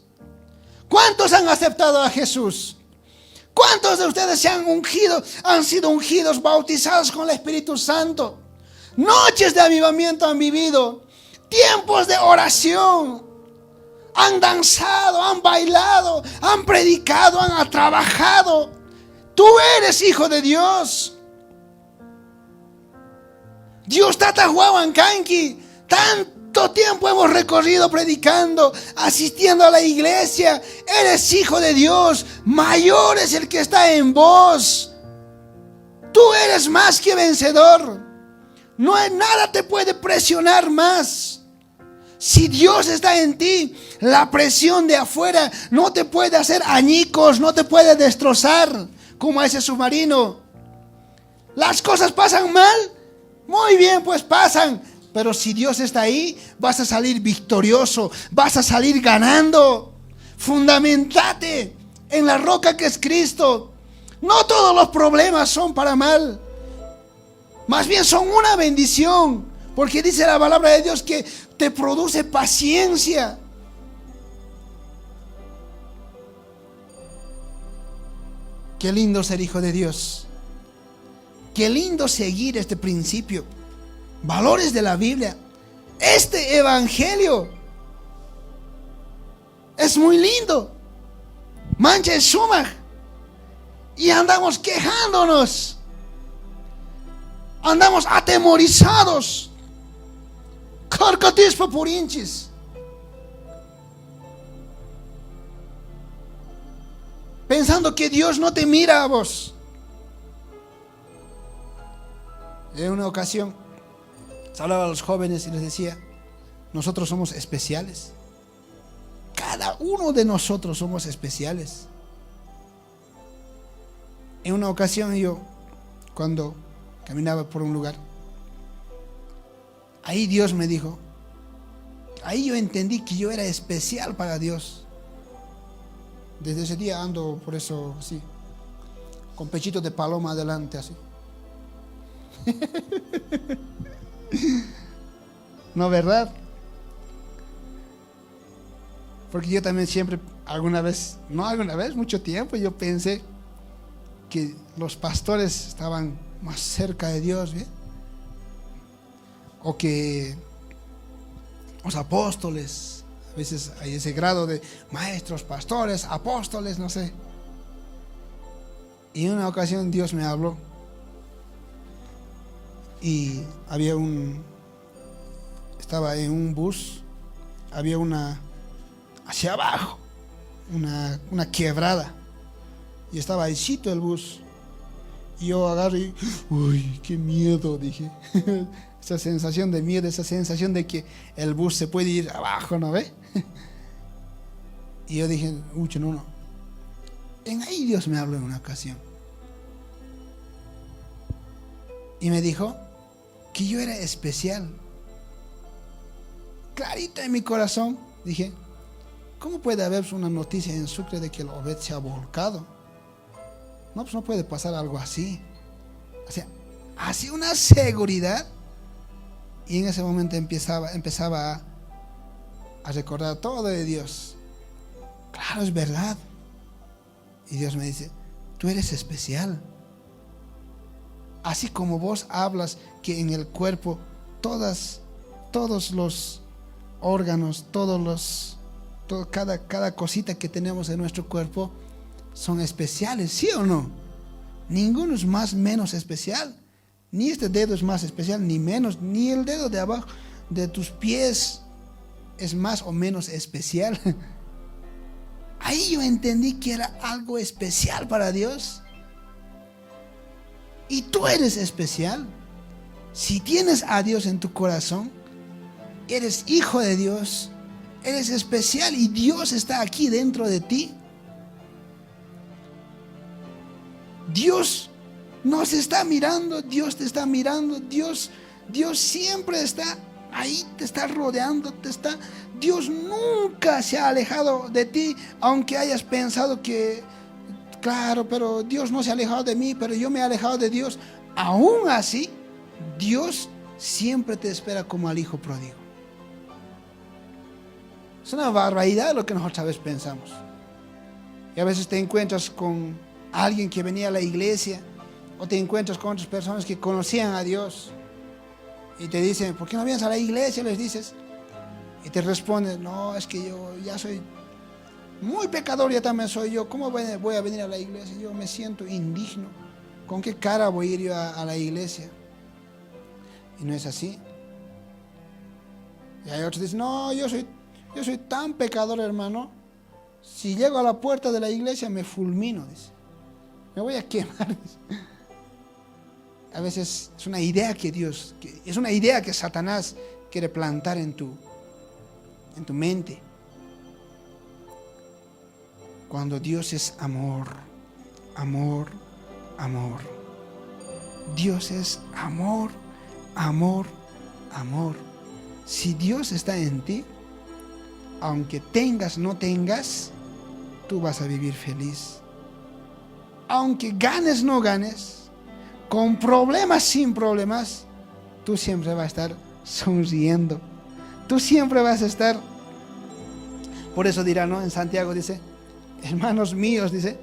¿Cuántos han aceptado a Jesús? ¿Cuántos de ustedes se han ungido, han sido ungidos, bautizados con el Espíritu Santo? Noches de avivamiento han vivido. Tiempos de oración, han danzado, han bailado, han predicado, han trabajado. Tú eres hijo de Dios. Dios tata huahuancanqui. Tanto tiempo hemos recorrido predicando, asistiendo a la iglesia. Eres hijo de Dios. Mayor es el que está en vos. Tú eres más que vencedor. No hay nada te puede presionar más. Si Dios está en ti, la presión de afuera no te puede hacer añicos, no te puede destrozar como a ese submarino. Las cosas pasan mal, muy bien, pues pasan. Pero si Dios está ahí, vas a salir victorioso, vas a salir ganando. Fundamentate en la roca que es Cristo. No todos los problemas son para mal. Más bien son una bendición, porque dice la palabra de Dios que te produce paciencia. Qué lindo ser hijo de Dios. Qué lindo seguir este principio. Valores de la Biblia. Este evangelio es muy lindo. Mancha es suma. Y andamos quejándonos. Andamos atemorizados. Carcatispa por hinchis. Pensando que Dios no te mira a vos. En una ocasión hablaba a los jóvenes y les decía: nosotros somos especiales. Cada uno de nosotros somos especiales. En una ocasión yo, cuando caminaba por un lugar, ahí Dios me dijo, ahí yo entendí que yo era especial para Dios. Desde ese día ando por eso así, con pechito de paloma adelante así. No, ¿verdad? Porque yo también siempre, mucho tiempo yo pensé que los pastores estaban más cerca de Dios, ¿ve? O que los apóstoles, a veces hay ese grado de maestros, pastores, apóstoles, no sé. Y en una ocasión Dios me habló y estaba en un bus, había hacia abajo, una quebrada, y estaba ahícito el bus. Y yo agarré y, uy, qué miedo, dije. Esa sensación de miedo, esa sensación de que el bus se puede ir abajo, ¿no ve? Y yo dije, uy, no. En ahí Dios me habló en una ocasión. Y me dijo que yo era especial. Clarito en mi corazón, dije, ¿cómo puede haber una noticia en Sucre de que el Obed se ha volcado? No, pues no puede pasar algo así. O sea, así una seguridad. Y en ese momento empezaba a recordar todo de Dios. Claro, es verdad. Y Dios me dice, tú eres especial. Así como vos hablas que en el cuerpo todos los órganos, cada cosita que tenemos en nuestro cuerpo son especiales, ¿sí o no? Ninguno es más menos especial. Ni este dedo es más especial, ni menos, ni el dedo de abajo de tus pies es más o menos especial. Ahí yo entendí que era algo especial para Dios. Y tú eres especial. Si tienes a Dios en tu corazón, eres hijo de Dios, eres especial y Dios está aquí dentro de ti. Dios nos está mirando, Dios te está mirando, Dios siempre está ahí, te está rodeando, Dios nunca se ha alejado de ti, aunque hayas pensado que, claro, pero Dios no se ha alejado de mí, pero yo me he alejado de Dios. Aún así, Dios siempre te espera como al hijo pródigo. Es una barbaridad lo que nosotros a veces pensamos. Y a veces te encuentras con alguien que venía a la iglesia, o te encuentras con otras personas que conocían a Dios y te dicen, ¿por qué no vienes a la iglesia? Les dices, y te responden, no, es que yo ya soy muy pecador, ya también soy yo, ¿cómo voy a venir a la iglesia? Yo me siento indigno, ¿con qué cara voy a ir yo a la iglesia? Y no es así. Y hay otros que dicen, no, yo soy tan pecador, hermano, si llego a la puerta de la iglesia me fulmino, dice, me voy a quemar, dice. A veces es una idea es una idea que Satanás quiere plantar en tu mente. Cuando Dios es amor, amor, amor. Dios es amor, amor, amor. Si Dios está en ti, aunque tengas, no tengas, tú vas a vivir feliz. Aunque ganes, no ganes, con problemas, sin problemas, tú siempre vas a estar sonriendo. Tú siempre vas a estar. Por eso dirá, ¿no? En Santiago dice, hermanos míos, dice,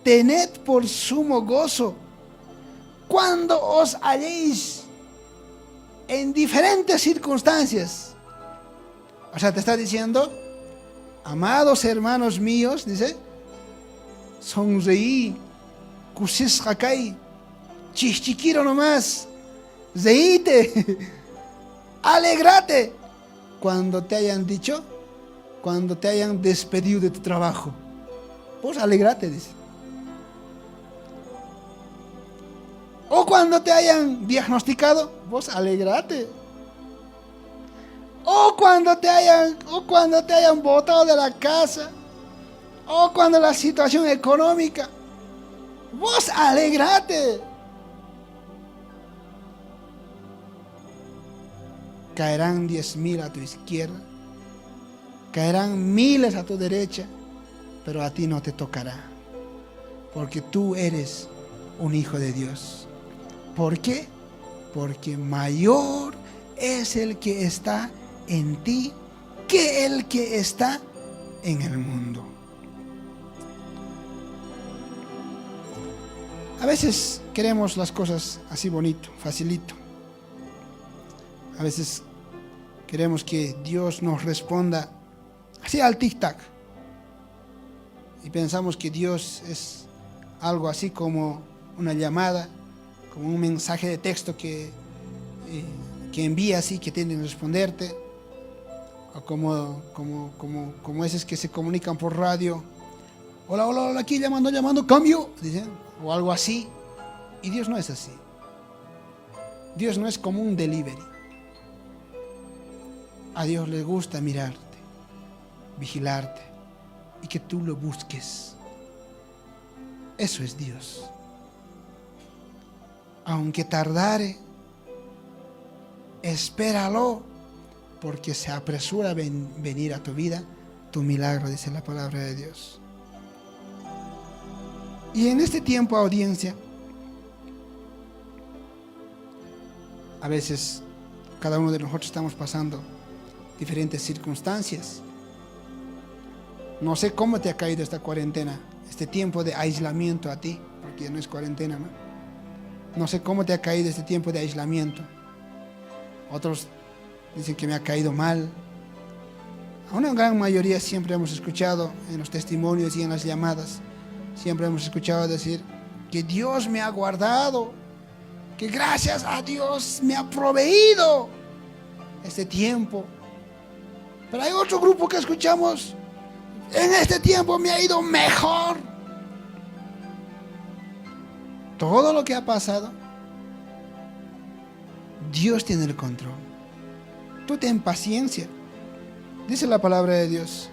tened por sumo gozo cuando os halléis en diferentes circunstancias. O sea, te está diciendo, amados hermanos míos, dice, sonreí, kusis hakai, chichiquiro nomás, reíte, alegrate cuando te hayan dicho, cuando te hayan despedido de tu trabajo. Pues alegrate, dice. O cuando te hayan diagnosticado, vos alegrate. O cuando te hayan botado de la casa, o cuando la situación económica, vos alegrate. Caerán 10,000 a tu izquierda, caerán miles a tu derecha, pero a ti no te tocará, porque tú eres un hijo de Dios. ¿Por qué? Porque mayor es el que está en ti que el que está en el mundo. A veces queremos las cosas así bonito, facilito. A veces queremos que Dios nos responda así al tic-tac. Y pensamos que Dios es algo así como una llamada, como un mensaje de texto que envía así, que tienen que responderte. O como esos que se comunican por radio. Hola, hola, hola, aquí llamando, cambio, dicen, o algo así. Y Dios no es así. Dios no es como un delivery. A Dios le gusta mirarte, vigilarte y que tú lo busques. Eso es Dios. Aunque tardare, espéralo, porque se apresura a venir a tu vida tu milagro, dice la palabra de Dios. Y en este tiempo, audiencia, a veces cada uno de nosotros estamos pasando diferentes circunstancias. No sé cómo te ha caído esta cuarentena, este tiempo de aislamiento a ti, porque no es cuarentena, ¿no? No sé cómo te ha caído este tiempo de aislamiento. Otros dicen que me ha caído mal. A una gran mayoría siempre hemos escuchado en los testimonios y en las llamadas, siempre hemos escuchado decir que Dios me ha guardado, que gracias a Dios me ha proveído este tiempo. Pero hay otro grupo que escuchamos: en este tiempo me ha ido mejor. Todo lo que ha pasado, Dios tiene el control. Tú ten paciencia. Dice la palabra de Dios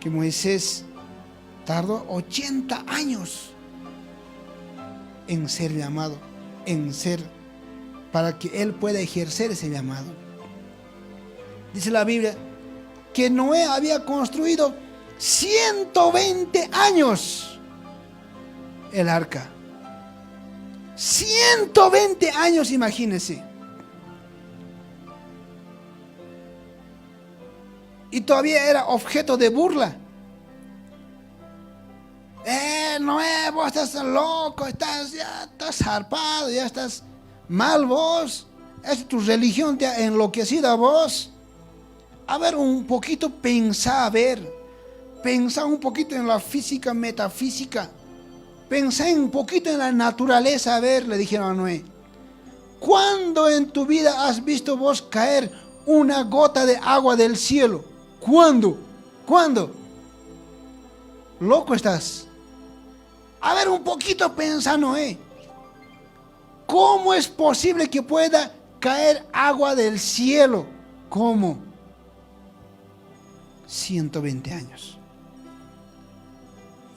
que Moisés tardó 80 años en ser llamado, para que él pueda ejercer ese llamado. Dice la Biblia que Noé había construido 120 años el arca. 120 años, imagínense. Y todavía era objeto de burla. Noé, vos estás loco, ya estás zarpado, ya estás mal vos. Es tu religión te ha enloquecido a vos. A ver, un poquito pensá un poquito en la física, metafísica. Pensá un poquito en la naturaleza, a ver, le dijeron a Noé. ¿Cuándo en tu vida has visto vos caer una gota de agua del cielo? ¿Cuándo? Loco estás. A ver, un poquito pensá, Noé. ¿Cómo es posible que pueda caer agua del cielo? ¿Cómo? 120 años.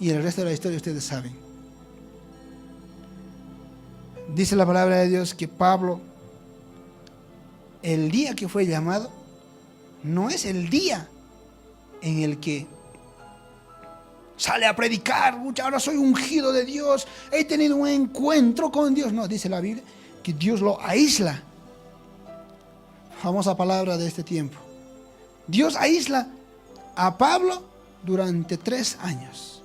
Y el resto de la historia ustedes saben. Dice la palabra de Dios que Pablo, el día que fue llamado, no es el día en el que sale a predicar: ahora soy ungido de Dios, he tenido un encuentro con Dios. No, dice la Biblia que Dios lo aísla. Famosa palabra de este tiempo. Dios aísla a Pablo durante 3 años.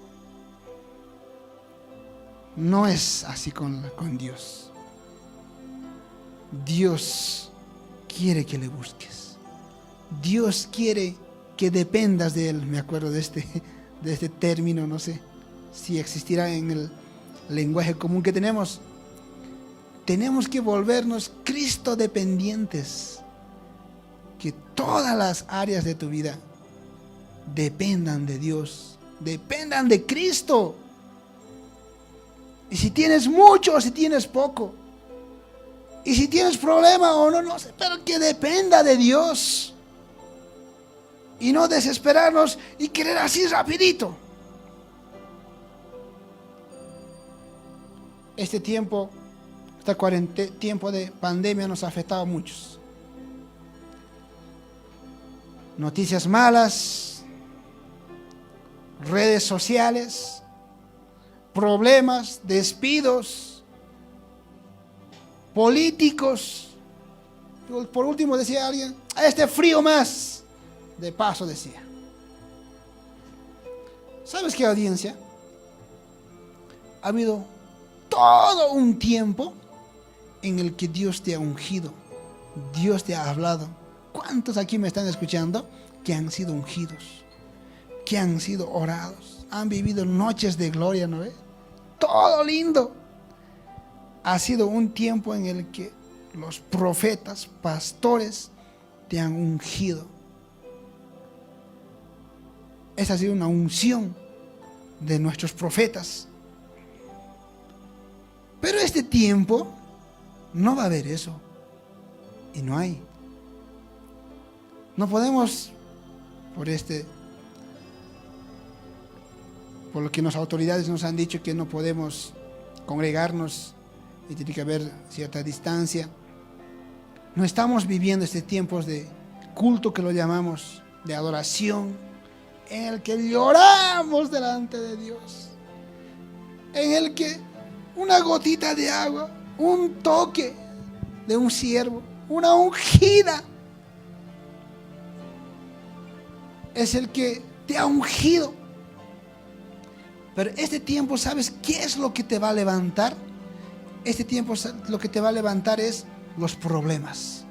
No es así con Dios. Dios quiere que le busques. Dios quiere que dependas de Él. Me acuerdo de este término, no sé si existirá en el lenguaje común que tenemos. Tenemos que volvernos Cristo dependientes. Que todas las áreas de tu vida dependan de Dios, dependan de Cristo. Y si tienes mucho o si tienes poco, y si tienes problema o no sé, pero que dependa de Dios. Y no desesperarnos y querer así rapidito. Este tiempo, tiempo de pandemia nos ha afectado a muchos. Noticias malas, redes sociales, problemas, despidos, políticos. Por último decía alguien: a este frío más. De paso decía. ¿Sabes qué, audiencia? Ha habido todo un tiempo en el que Dios te ha ungido, Dios te ha hablado. ¿Cuántos aquí me están escuchando que han sido ungidos, que han sido orados, han vivido noches de gloria, ¿no ve? Todo lindo. Ha sido un tiempo en el que los profetas, pastores, te han ungido. Esa ha sido una unción de nuestros profetas. Pero este tiempo no va a haber eso. Y no hay. No podemos, por lo que las autoridades nos han dicho, que no podemos congregarnos y tiene que haber cierta distancia. No estamos viviendo este tiempos de culto, que lo llamamos, de adoración, en el que lloramos delante de Dios, en el que una gotita de agua, un toque de un siervo, una ungida, es el que te ha ungido. Pero este tiempo, ¿sabes qué es lo que te va a levantar? Este tiempo lo que te va a levantar es los problemas.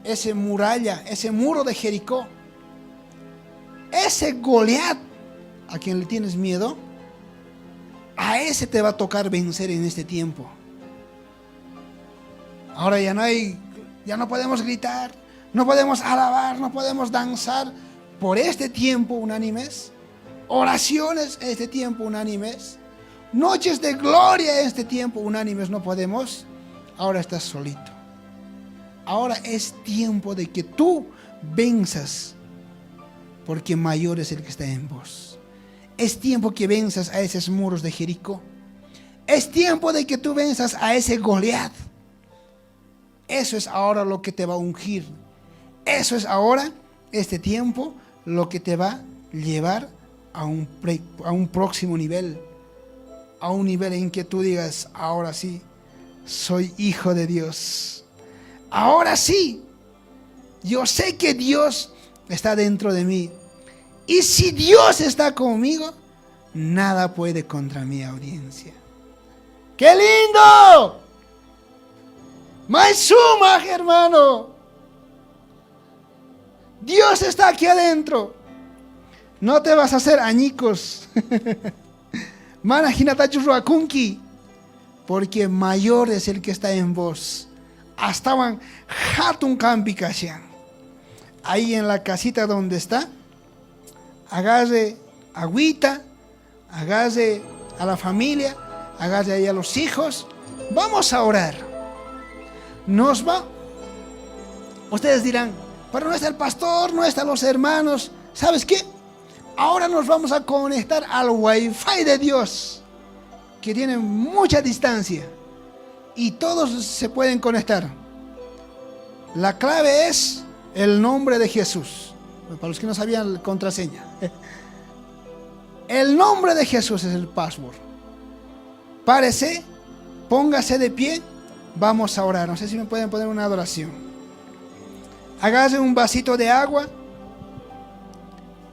Ese muralla, ese muro de Jericó, ese Goliat a quien le tienes miedo, a ese te va a tocar vencer en este tiempo. Ahora ya no podemos gritar, no podemos alabar, no podemos danzar por este tiempo unánimes, oraciones en este tiempo unánimes, noches de gloria en este tiempo unánimes no podemos. Ahora estás solito. Ahora es tiempo de que tú venzas, porque mayor es el que está en vos. Es tiempo que venzas a esos muros de Jericó. Es tiempo de que tú venzas a ese Goliat. Eso es ahora lo que te va a ungir. Eso es ahora, este tiempo, lo que te va a llevar a un próximo nivel. A un nivel en que tú digas, ahora sí, soy hijo de Dios. Ahora sí, yo sé que Dios está dentro de mí. Y si Dios está conmigo, nada puede contra mi audiencia. ¡Qué lindo! ¡Más suma, hermano! Dios está aquí adentro. No te vas a hacer añicos. Porque mayor es el que está en vos. Hasta hatun campi kashan. Ahí en la casita donde está, agarre agüita, agarre a la familia, agarre ahí a los hijos. Vamos a orar. Ustedes dirán, pero no está el pastor, no están los hermanos. ¿Sabes qué? Ahora nos vamos a conectar al Wi-Fi de Dios, que tiene mucha distancia, y todos se pueden conectar. La clave es el nombre de Jesús. Para los que no sabían la contraseña, el nombre de Jesús es el password. Párese, póngase de pie, vamos a orar. No sé si me pueden poner una adoración. Hágase un vasito de agua.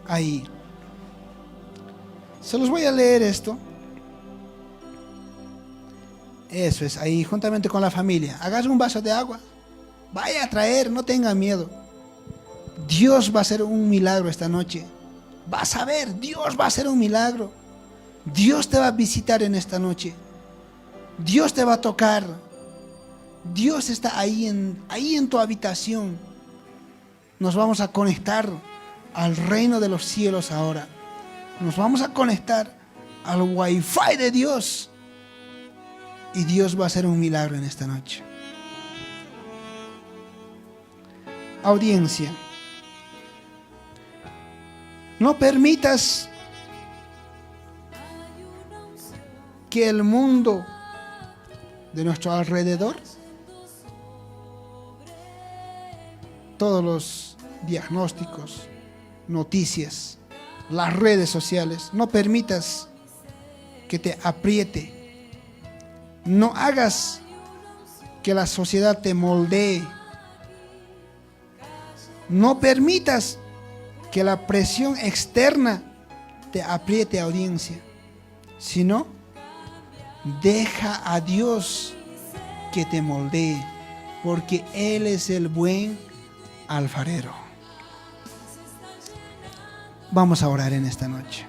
Ahí. Se los voy a leer esto. Eso es, ahí, juntamente con la familia. Hágase un vaso de agua. Vaya a traer, no tenga miedo. Dios va a hacer un milagro esta noche. Vas a ver, Dios va a hacer un milagro. Dios te va a visitar en esta noche. Dios te va a tocar. Dios está ahí en tu habitación. Nos vamos a conectar al reino de los cielos ahora. Nos vamos a conectar al Wi-Fi de Dios. Y Dios va a hacer un milagro en esta noche. Audiencia, no permitas que el mundo de nuestro alrededor, todos los diagnósticos, noticias, las redes sociales, no permitas que te apriete. No hagas que la sociedad te moldee. No permitas que la presión externa te apriete, audiencia, sino Deja a Dios que te moldee, porque Él es el buen alfarero. Vamos a orar en esta noche.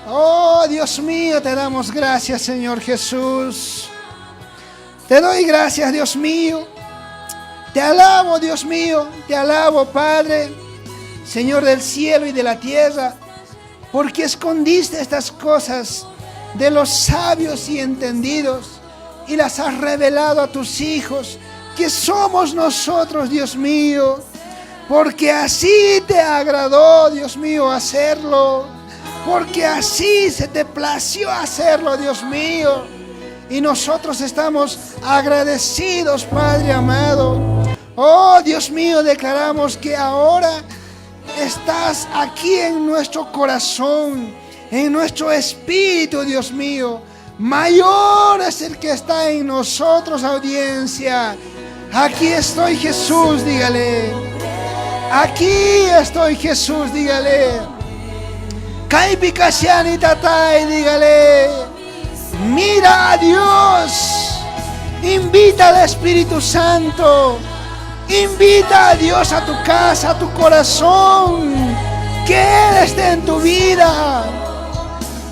Oh Dios mío, te damos gracias, Señor Jesús. Te doy gracias, Dios mío. Te alabo, Dios mío. Te alabo, Padre, Señor del cielo y de la tierra, porque escondiste estas cosas de los sabios y entendidos y las has revelado a tus hijos, que somos nosotros, Dios mío, porque así te agradó, Dios mío, hacerlo, porque así se te plació hacerlo, Dios mío, y nosotros estamos agradecidos, Padre amado. Oh Dios mío, declaramos que ahora estás aquí en nuestro corazón, en nuestro espíritu, Dios mío. Mayor es el que está en nosotros, audiencia. Aquí estoy, Jesús, dígale. Aquí estoy, Jesús, dígale. Kaipi Kashiani Tatai, dígale. Mira a Dios. Invita al Espíritu Santo. Invita a Dios a tu casa, a tu corazón. Que Él esté en tu vida.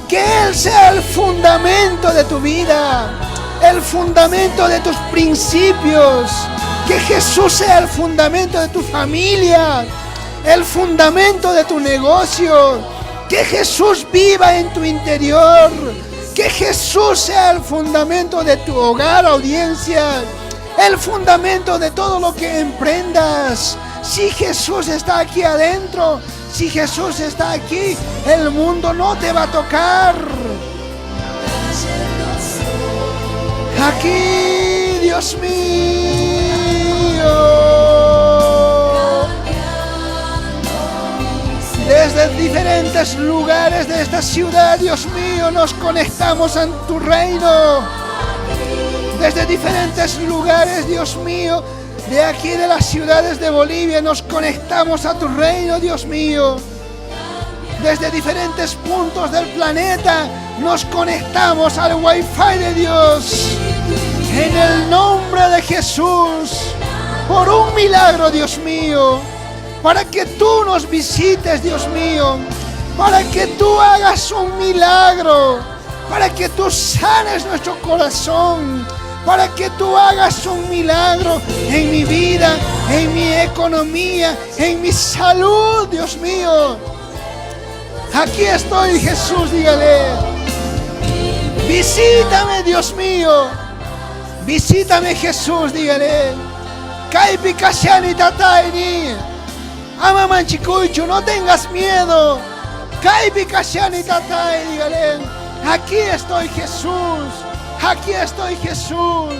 Que Él sea el fundamento de tu vida. El fundamento de tus principios. Que Jesús sea el fundamento de tu familia. El fundamento de tu negocio. Que Jesús viva en tu interior. Que Jesús sea el fundamento de tu hogar, audiencia. El fundamento de todo lo que emprendas. Si Jesús está aquí adentro, si Jesús está aquí, el mundo no te va a tocar. Aquí, Dios mío. Desde diferentes lugares de esta ciudad, Dios mío, nos conectamos en tu reino. Desde diferentes lugares, Dios mío, de aquí de las ciudades de Bolivia, nos conectamos a tu reino, Dios mío. Desde diferentes puntos del planeta, nos conectamos al Wi-Fi de Dios. En el nombre de Jesús, por un milagro, Dios mío, para que tú nos visites, Dios mío, para que tú hagas un milagro, para que tú sanes nuestro corazón, para que tú hagas un milagro en mi vida, en mi economía, en mi salud, Dios mío. Aquí estoy, Jesús, dígale. Visítame, Dios mío. Visítame, Jesús, dígale. Kaipi Kashiani Tataini. Ama Manchicucho, no tengas miedo. Kaipi Kashiani Tatai, dígale. Aquí estoy, Jesús. Aquí estoy, Jesús.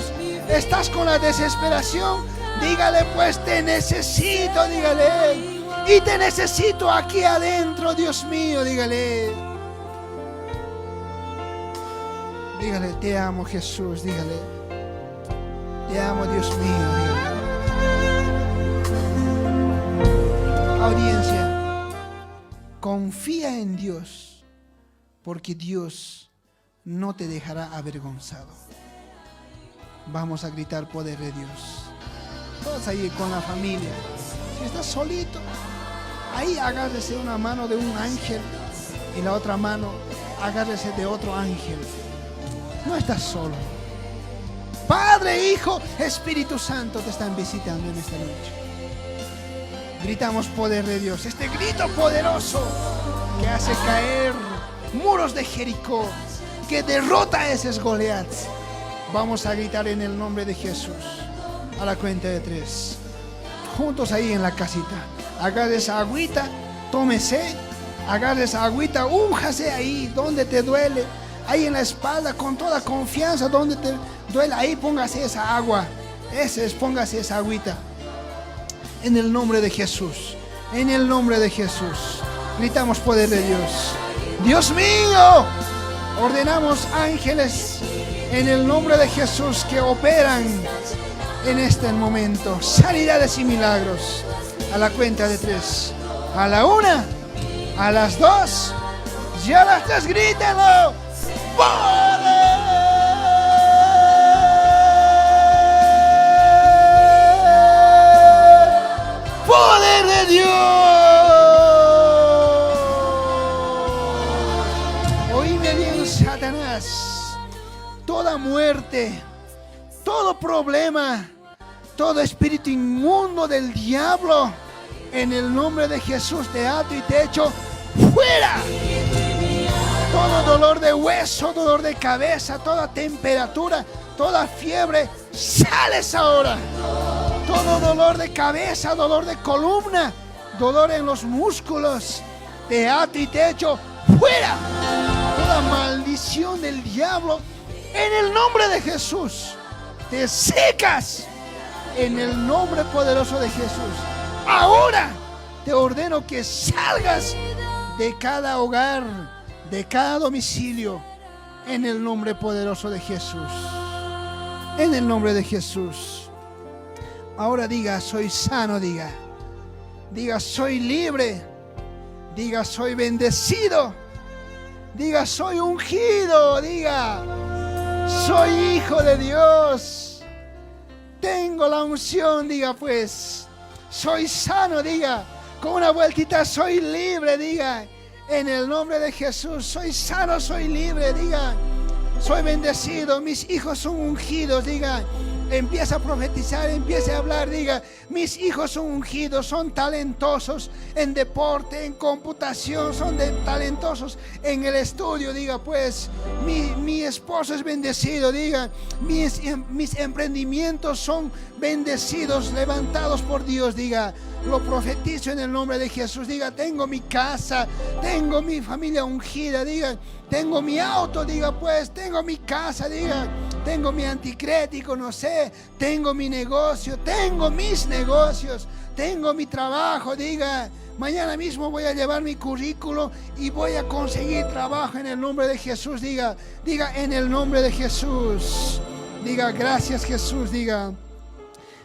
¿Estás con la desesperación? Dígale, pues te necesito, dígale. Y te necesito aquí adentro, Dios mío, dígale. Dígale, te amo, Jesús, dígale. Te amo, Dios mío, dígale. Audiencia, confía en Dios, porque Dios no te dejará avergonzado. Vamos a gritar poder de Dios. Todos ahí con la familia. Si estás solito, ahí agárrese una mano de un ángel y la otra mano agárrese de otro ángel. No estás solo. Padre, Hijo, Espíritu Santo te están visitando en esta noche. Gritamos poder de Dios. Este grito poderoso que hace caer muros de Jericó, que derrota a esos Goliaths. Vamos a gritar en el nombre de Jesús. A la cuenta de 3. Juntos ahí en la casita. Agarre esa agüita, tómese. Agarre esa agüita, újase ahí donde te duele. Ahí en la espalda, con toda confianza, donde te duele. Ahí póngase esa agua. Póngase esa agüita. En el nombre de Jesús. En el nombre de Jesús. Gritamos poder de Dios. Dios mío. Ordenamos ángeles en el nombre de Jesús que operan en este momento. Sanidades y milagros. A la cuenta de 3. A la 1. A las 2. Si ahora estás, grítelo. Poder de Dios. Oíme bien, Satanás. Toda muerte, todo problema, todo espíritu inmundo del diablo, en el nombre de Jesús te ato y te echo fuera. Todo dolor de hueso, dolor de cabeza, toda temperatura, toda fiebre, sales ahora. Todo dolor de cabeza, dolor de columna, dolor en los músculos, te ato y te echo fuera. Toda maldición del diablo, en el nombre de Jesús, te secas. En el nombre poderoso de Jesús. Ahora te ordeno que salgas de cada hogar, de cada domicilio, en el nombre poderoso de Jesús. En el nombre de Jesús. Ahora diga, soy sano, diga. Diga, soy libre. Diga, soy bendecido. Diga, soy ungido. Diga, soy hijo de Dios. Tengo la unción, diga pues. Soy sano, diga. Con una vueltita, soy libre, diga. En el nombre de Jesús, soy sano, soy libre, diga. Soy bendecido, mis hijos son ungidos, diga. Empieza a profetizar, empieza a hablar, diga. Mis hijos son ungidos, son talentosos en deporte, en computación, son talentosos en el estudio, diga pues. Mi esposo es bendecido, diga. Mis emprendimientos son bendecidos, levantados por Dios, diga. Lo profetizo en el nombre de Jesús, diga. Tengo mi casa, tengo mi familia ungida, diga. Tengo mi auto, diga pues. Tengo mi casa, diga. Tengo mi anticrético, no sé. Tengo mi negocio, tengo mis negocios, tengo mi trabajo, diga. Mañana mismo voy a llevar mi currículo y voy a conseguir trabajo en el nombre de Jesús, diga. Diga, en el nombre de Jesús. Diga, gracias Jesús, diga.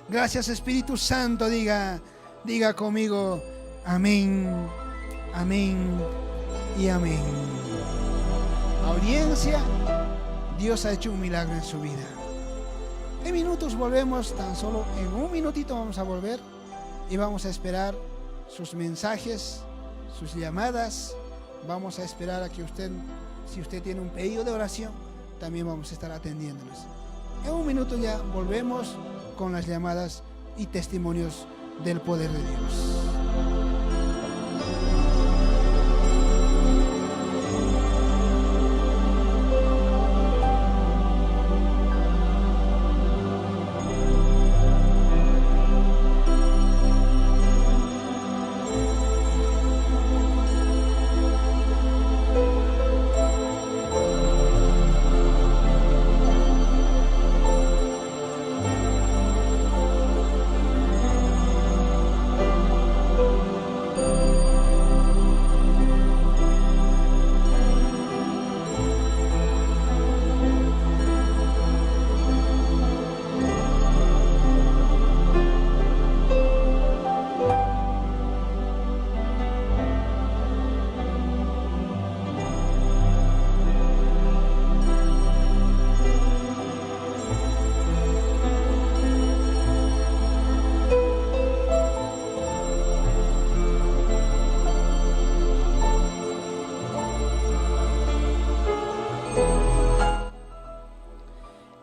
Gracias Espíritu Santo, diga. Diga conmigo, amén, amén y amén. Audiencia, Dios ha hecho un milagro en su vida. En minutos volvemos, tan solo en un minutito vamos a volver y vamos a esperar sus mensajes, sus llamadas. Vamos a esperar a que usted, si usted tiene un pedido de oración, también vamos a estar atendiéndoles. En un minuto ya volvemos con las llamadas y testimonios del poder de Dios.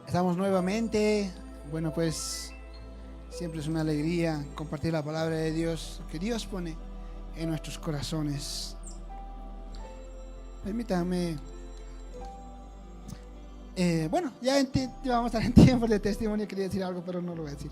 Estamos nuevamente. Bueno, pues siempre es una alegría compartir la palabra de Dios que Dios pone en nuestros corazones. Permítame. Bueno, ya vamos a estar en tiempo de testimonio. Quería decir algo, pero no lo voy a decir.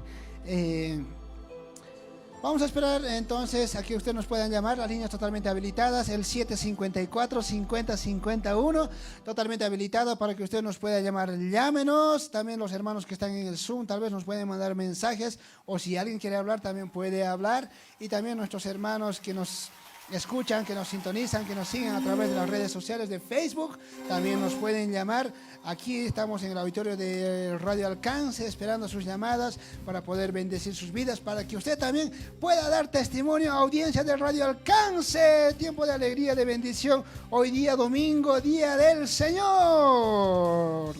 Vamos a esperar entonces a que ustedes nos puedan llamar. Las líneas totalmente habilitadas, el 754-5051, totalmente habilitado para que usted nos pueda llamar. Llámenos. También los hermanos que están en el Zoom tal vez nos pueden mandar mensajes, o si alguien quiere hablar también puede hablar. Y también nuestros hermanos que nos escuchan, que nos sintonizan, que nos siguen a través de las redes sociales de Facebook. También nos pueden llamar. Aquí estamos en el auditorio de Radio Alcance esperando sus llamadas para poder bendecir sus vidas, para que usted también pueda dar testimonio a audiencia de Radio Alcance. Tiempo de alegría, de bendición. Hoy día domingo, día del Señor.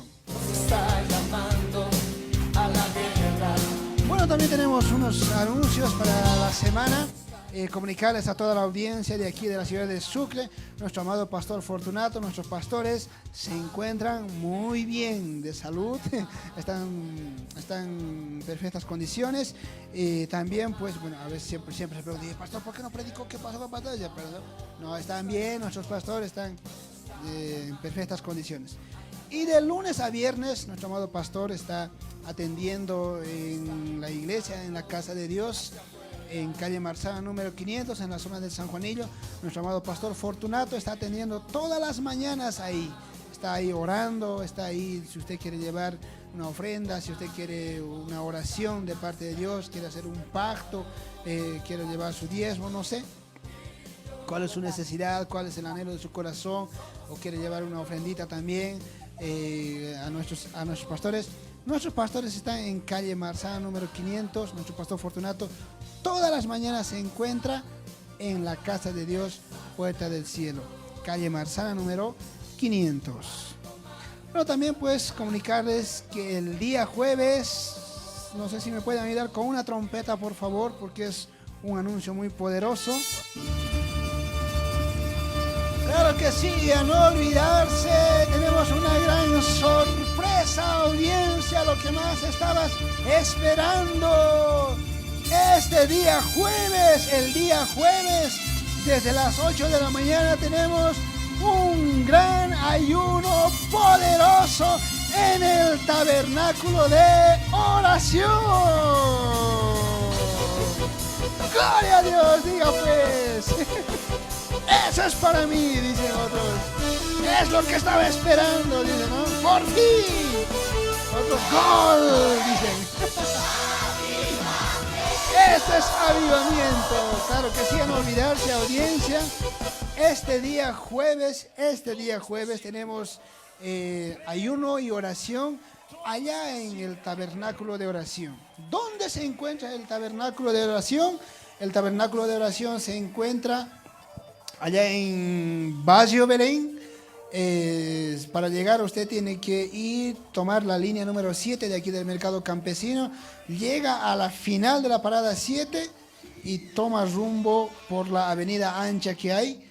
Está llamando a la guerra. Bueno, también tenemos unos anuncios para la semana. Comunicarles a toda la audiencia de aquí de la ciudad de Sucre, nuestro amado pastor Fortunato, nuestros pastores se encuentran muy bien de salud, están en perfectas condiciones. También, pues, bueno, a veces siempre se pregunta, pastor, ¿por qué no predicó? ¿Qué pasó con pastor? Pero no, están bien, nuestros pastores están en perfectas condiciones. Y de lunes a viernes, nuestro amado pastor está atendiendo en la iglesia, en la casa de Dios, en calle Marzana número 500, en la zona de San Juanillo. Nuestro amado pastor Fortunato está atendiendo todas las mañanas ahí. Está ahí orando, está ahí si usted quiere llevar una ofrenda, si usted quiere una oración de parte de Dios, quiere hacer un pacto, quiere llevar su diezmo, no sé cuál es su necesidad, cuál es el anhelo de su corazón, o quiere llevar una ofrendita también a nuestros pastores. Nuestros pastores están en calle Marzana número 500. Nuestro pastor Fortunato todas las mañanas se encuentra en la casa de Dios, Puerta del Cielo, calle Marzana número 500. Pero también pues comunicarles que el día jueves, no sé si me pueden ayudar con una trompeta por favor, porque es un anuncio muy poderoso. Claro que sí, a no olvidarse, tenemos una gran sorpresa, audiencia, lo que más estabas esperando. Este día jueves, el día jueves, desde las 8 de la mañana tenemos un gran ayuno poderoso en el tabernáculo de oración. ¡Gloria a Dios! Diga pues. Eso es para mí, dicen otros. Es lo que estaba esperando, dicen, ¿no? ¡Por fin! Otro gol, dicen. Este es avivamiento. Claro que sí, a no olvidarse, audiencia. Este día jueves tenemos ayuno y oración allá en el tabernáculo de oración. ¿Dónde se encuentra el tabernáculo de oración? El tabernáculo de oración se encuentra allá en Barrio Belén. Para llegar usted tiene que tomar la línea número 7 de aquí del Mercado Campesino, llega a la final de la parada 7 y toma rumbo por la avenida ancha que hay,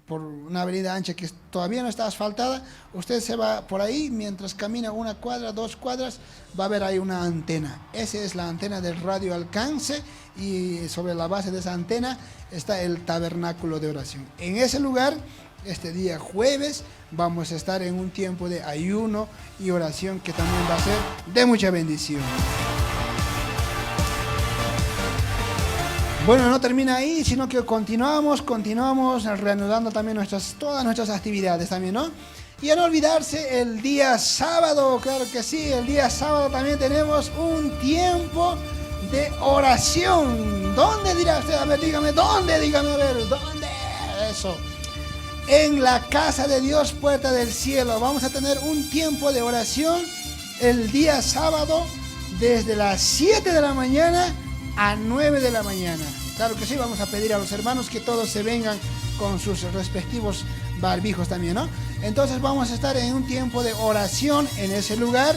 por una avenida ancha que todavía no está asfaltada. Usted se va por ahí, mientras camina una cuadra, 2 cuadras, va a ver ahí una antena. Esa es la antena del Radio Alcance y sobre la base de esa antena está el tabernáculo de oración. En ese lugar, este día jueves, vamos a estar en un tiempo de ayuno y oración que también va a ser de mucha bendición. Bueno, no termina ahí, sino que continuamos reanudando también todas nuestras actividades también, ¿no? Y a no olvidarse, el día sábado, claro que sí, el día sábado también tenemos un tiempo de oración. ¿Dónde dirá usted? A ver, dígame, ¿dónde? Dígame, a ver, ¿dónde? Eso. En la casa de Dios, Puerta del Cielo. Vamos a tener un tiempo de oración el día sábado desde las 7 de la mañana a 9 de la mañana. Claro que sí, vamos a pedir a los hermanos que todos se vengan con sus respectivos barbijos también, ¿no? Entonces vamos a estar en un tiempo de oración en ese lugar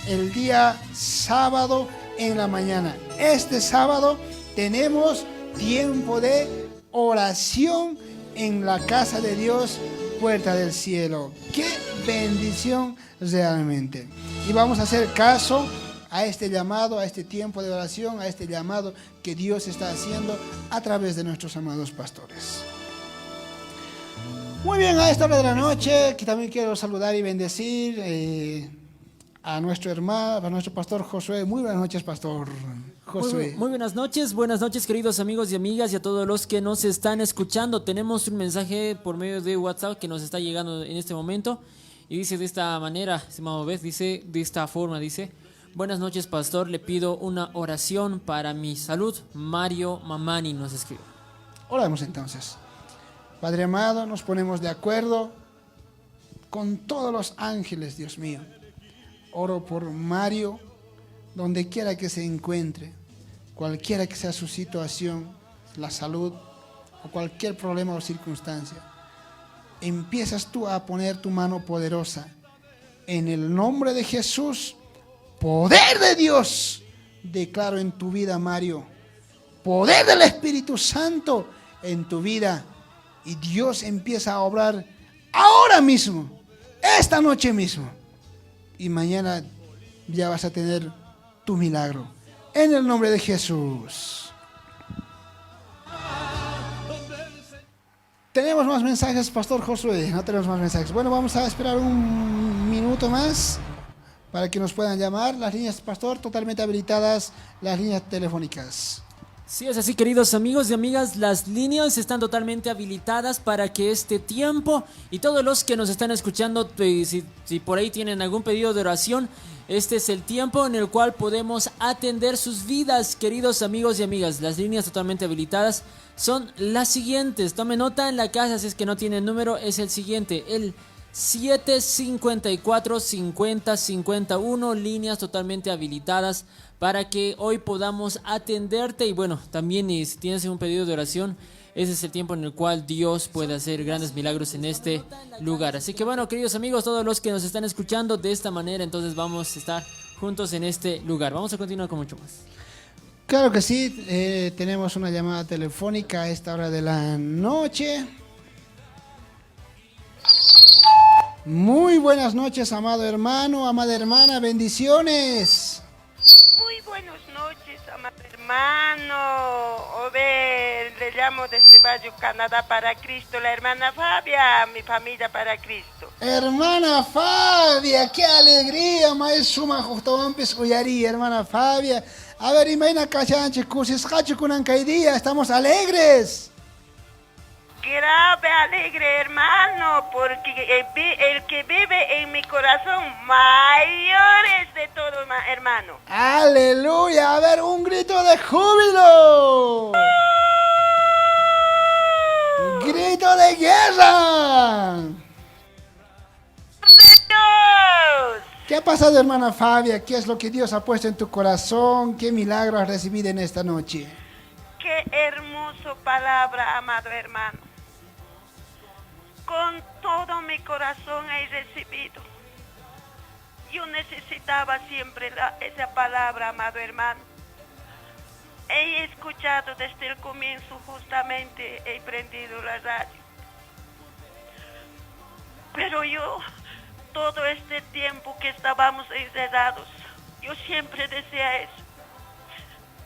el día sábado en la mañana. Este sábado tenemos tiempo de oración en la casa de Dios, Puerta del Cielo. ¡Qué bendición realmente! Y vamos a hacer caso a este llamado, a este tiempo de oración, a este llamado que Dios está haciendo a través de nuestros amados pastores. Muy bien, a esta hora de la noche, que también quiero saludar y bendecir a nuestro hermano, a nuestro pastor Josué. Muy buenas noches, pastor Josué. Muy buenas noches queridos amigos y amigas y a todos los que nos están escuchando. Tenemos un mensaje por medio de WhatsApp que nos está llegando en este momento y dice de esta manera, estimado Beth, dice de esta forma, dice: buenas noches, pastor, le pido una oración para mi salud. Mario Mamani nos escribe. Oramos entonces. Padre amado, nos ponemos de acuerdo con todos los ángeles, Dios mío. Oro por Mario, donde quiera que se encuentre, cualquiera que sea su situación, la salud o cualquier problema o circunstancia. Empiezas tú a poner tu mano poderosa. En el nombre de Jesús, poder de Dios, declaro en tu vida, Mario. Poder del Espíritu Santo en tu vida. Y Dios empieza a obrar ahora mismo, esta noche mismo. Y mañana ya vas a tener tu milagro. En el nombre de Jesús. ¿Tenemos más mensajes, Pastor Josué? No tenemos más mensajes. Bueno, vamos a esperar un minuto más para que nos puedan llamar. Las líneas, Pastor, totalmente habilitadas, las líneas telefónicas. Sí, es así, queridos amigos y amigas, las líneas están totalmente habilitadas para que este tiempo y todos los que nos están escuchando, si por ahí tienen algún pedido de oración, este es el tiempo en el cual podemos atender sus vidas, queridos amigos y amigas. Las líneas totalmente habilitadas son las siguientes. Tome nota en la casa, si es que no tiene el número, es el siguiente, el 754-5051, líneas totalmente habilitadas para que hoy podamos atenderte. Y bueno, también si tienes un pedido de oración, ese es el tiempo en el cual Dios puede hacer grandes milagros en este lugar. Así que bueno, queridos amigos, todos los que nos están escuchando de esta manera, entonces vamos a estar juntos en este lugar. Vamos a continuar con mucho más. Claro que sí, tenemos una llamada telefónica a esta hora de la noche. Muy buenas noches, amado hermano, amada hermana, bendiciones. Muy buenas noches, amado hermano. Le llamo desde Bayo, Canadá, para Cristo, la hermana Fabia, mi familia para Cristo. Hermana Fabia, qué alegría, maesuma justobampis uyari, hermana Fabia. A ver, imagina cachanche, cusis cacho kunan día, estamos alegres. Grave, alegre, hermano, porque el que vive en mi corazón mayor es de todo, hermano. Aleluya, a ver, un grito de júbilo. Grito de guerra. ¡Dios! ¿Qué ha pasado, hermana Fabia? ¿Qué es lo que Dios ha puesto en tu corazón? ¿Qué milagro has recibido en esta noche? Qué hermosa palabra, amado hermano. Con todo mi corazón he recibido. Yo necesitaba siempre esa palabra, amado hermano. He escuchado desde el comienzo, justamente he prendido la radio. Pero yo, todo este tiempo que estábamos encerrados, yo siempre decía eso.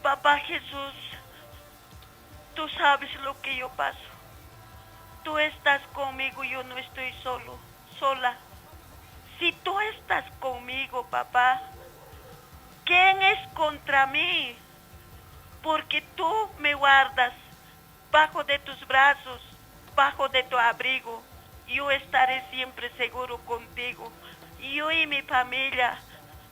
Papá Jesús, tú sabes lo que yo paso. Tú estás conmigo, yo no estoy sola. Si tú estás conmigo, papá, ¿quién es contra mí? Porque tú me guardas bajo de tus brazos, bajo de tu abrigo. Yo estaré siempre seguro contigo. Yo y mi familia,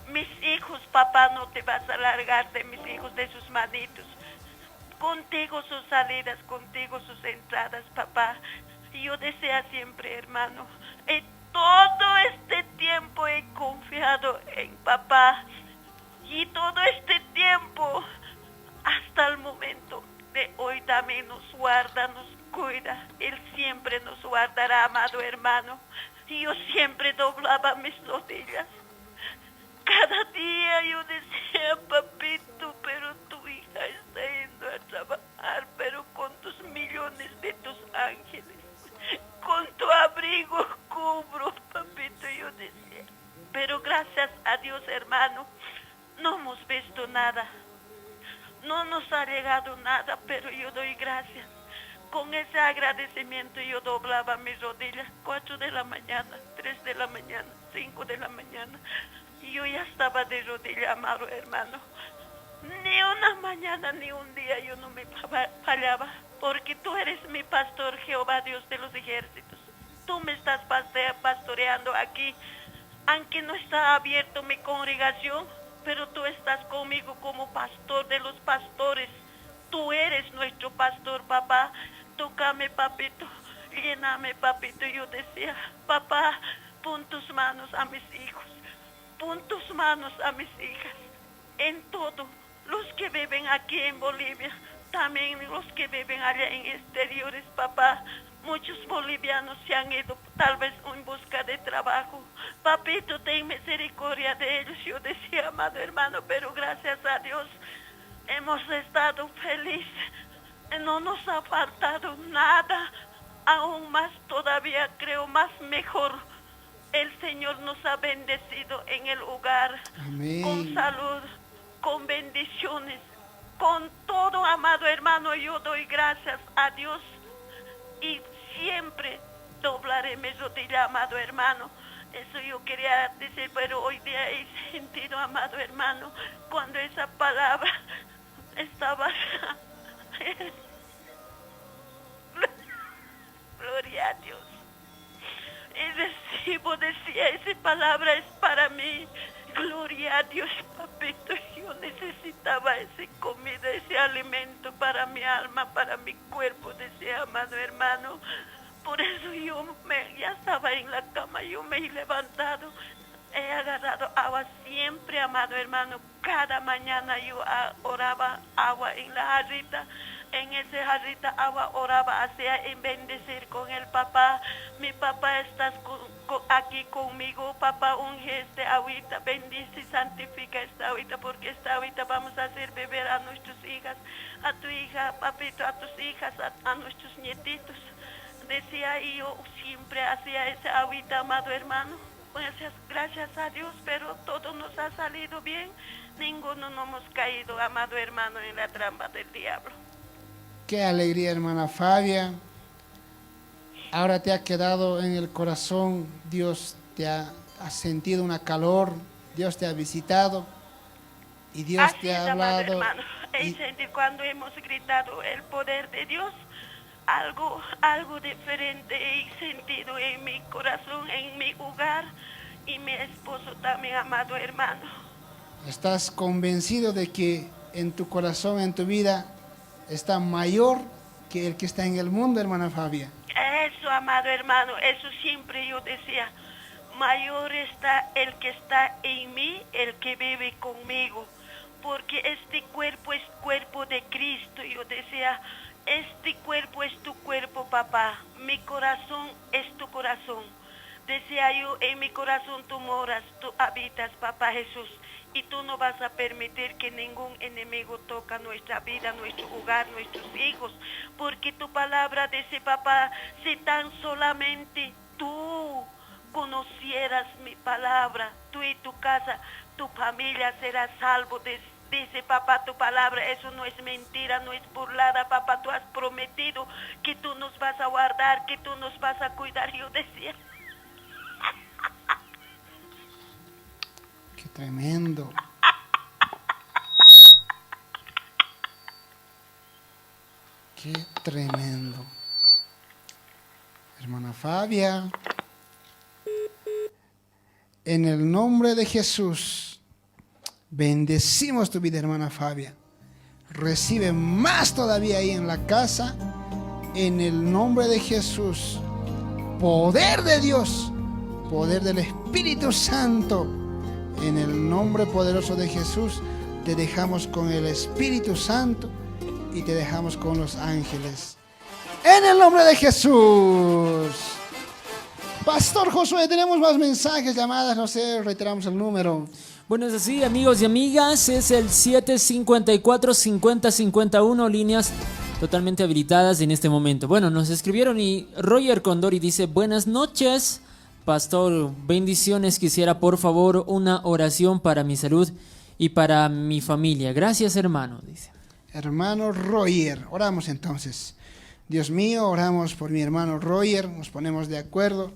mis hijos, papá, no te vas a largar de mis hijos, de sus manitos. Contigo sus salidas, contigo sus entradas, papá. Yo deseo siempre, hermano. En todo este tiempo he confiado en papá. Y todo este tiempo, hasta el momento de hoy, también nos guarda, nos cuida. Él siempre nos guardará, amado hermano. Y yo siempre doblaba mis rodillas. Cada día yo decía, papito, pero tu hija está yendo a trabajar, pero con tus millones de tus ángeles, con tu abrigo cubro, papito, yo decía. Pero gracias a Dios, hermano, no hemos visto nada. No nos ha llegado nada, pero yo doy gracias. Con ese agradecimiento yo doblaba mis rodillas, 4 de la mañana, 3 de la mañana, 5 de la mañana. Yo ya estaba de rodillas, amado hermano. Ni una mañana ni un día yo no me fallaba, porque tú eres mi pastor, Jehová Dios de los ejércitos. Tú me estás pastoreando aquí, aunque no está abierto mi congregación, pero tú estás conmigo como pastor de los pastores. Tú eres nuestro pastor, papá. tócame, papito, lléname, papito. Yo decía, papá, pon tus manos a mis hijos, pon tus manos a mis hijas, en todo, los que viven aquí en Bolivia, también los que viven allá en exteriores, papá. Muchos bolivianos se han ido tal vez en busca de trabajo. Papito, ten misericordia de ellos. Yo decía, amado hermano, pero gracias a Dios hemos estado felices. No nos ha faltado nada. Aún más todavía creo más mejor. El Señor nos ha bendecido en el hogar. Amén. Con salud, con bendiciones, con todo, amado hermano. Yo doy gracias a Dios. Y siempre doblaré mi rodilla, amado hermano. Eso yo quería decir, pero hoy día he sentido, amado hermano, cuando esa palabra estaba... Gloria a Dios. Y recibo, decía, esa palabra es para mí. Gloria a Dios, papito. Yo necesitaba esa comida, ese alimento para mi alma, para mi cuerpo, decía, amado hermano. Por eso yo ya estaba en la cama, yo me he levantado, he agarrado agua siempre, amado hermano. Cada mañana yo oraba agua en la jarrita. En esa jarrita agua oraba, hacía en bendecir con el papá. Mi papá, estás aquí conmigo, papá, unge esta agüita, bendice y santifica esta agüita, porque esta agüita vamos a hacer beber a nuestras hijas, a tu hija, papito, a tus hijas, a nuestros nietitos. Decía, y yo siempre hacía esa agüita, amado hermano. Gracias a Dios, pero todo nos ha salido bien. Ninguno nos hemos caído, amado hermano, en la trampa del diablo. Qué alegría, hermana Fabia. Ahora te ha quedado en el corazón, Dios te ha sentido una calor, Dios te ha visitado y Dios Así te ha es, amado hablado. hermano. He sentido cuando hemos gritado el poder de Dios, algo diferente he sentido en mi corazón, en mi hogar, y mi esposo también, amado hermano. ¿Estás convencido de que en tu corazón, en tu vida, está mayor que el que está en el mundo, hermana Fabia? Eso, amado hermano, eso siempre yo decía. Mayor está el que está en mí, el que vive conmigo. Porque este cuerpo es cuerpo de Cristo. Yo decía, este cuerpo es tu cuerpo, papá. Mi corazón es tu corazón. Decía yo, en mi corazón tú moras, tú habitas, papá Jesús. Y tú no vas a permitir que ningún enemigo toque nuestra vida, nuestro hogar, nuestros hijos. Porque tu palabra dice, papá, si tan solamente tú conocieras mi palabra, tú y tu casa, tu familia será salvo. Dice, papá, tu palabra, eso no es mentira, no es burlada, papá. Tú has prometido que tú nos vas a guardar, que tú nos vas a cuidar. Yo decía... Qué tremendo. Qué tremendo. Hermana Fabia, en el nombre de Jesús, bendecimos tu vida, hermana Fabia. Recibe más todavía ahí en la casa. En el nombre de Jesús, poder de Dios, poder del Espíritu Santo. En el nombre poderoso de Jesús, te dejamos con el Espíritu Santo y te dejamos con los ángeles. En el nombre de Jesús. Pastor Josué, tenemos más mensajes, llamadas, no sé, reiteramos el número. Bueno, es así, amigos y amigas, es el 754-5051, líneas totalmente habilitadas en este momento. Bueno, nos escribieron y Roger Condori dice, buenas noches, pastor, bendiciones, quisiera por favor una oración para mi salud y para mi familia. Gracias, hermano, dice. Hermano Roger, oramos entonces. Dios mío, oramos por mi hermano Roger, nos ponemos de acuerdo.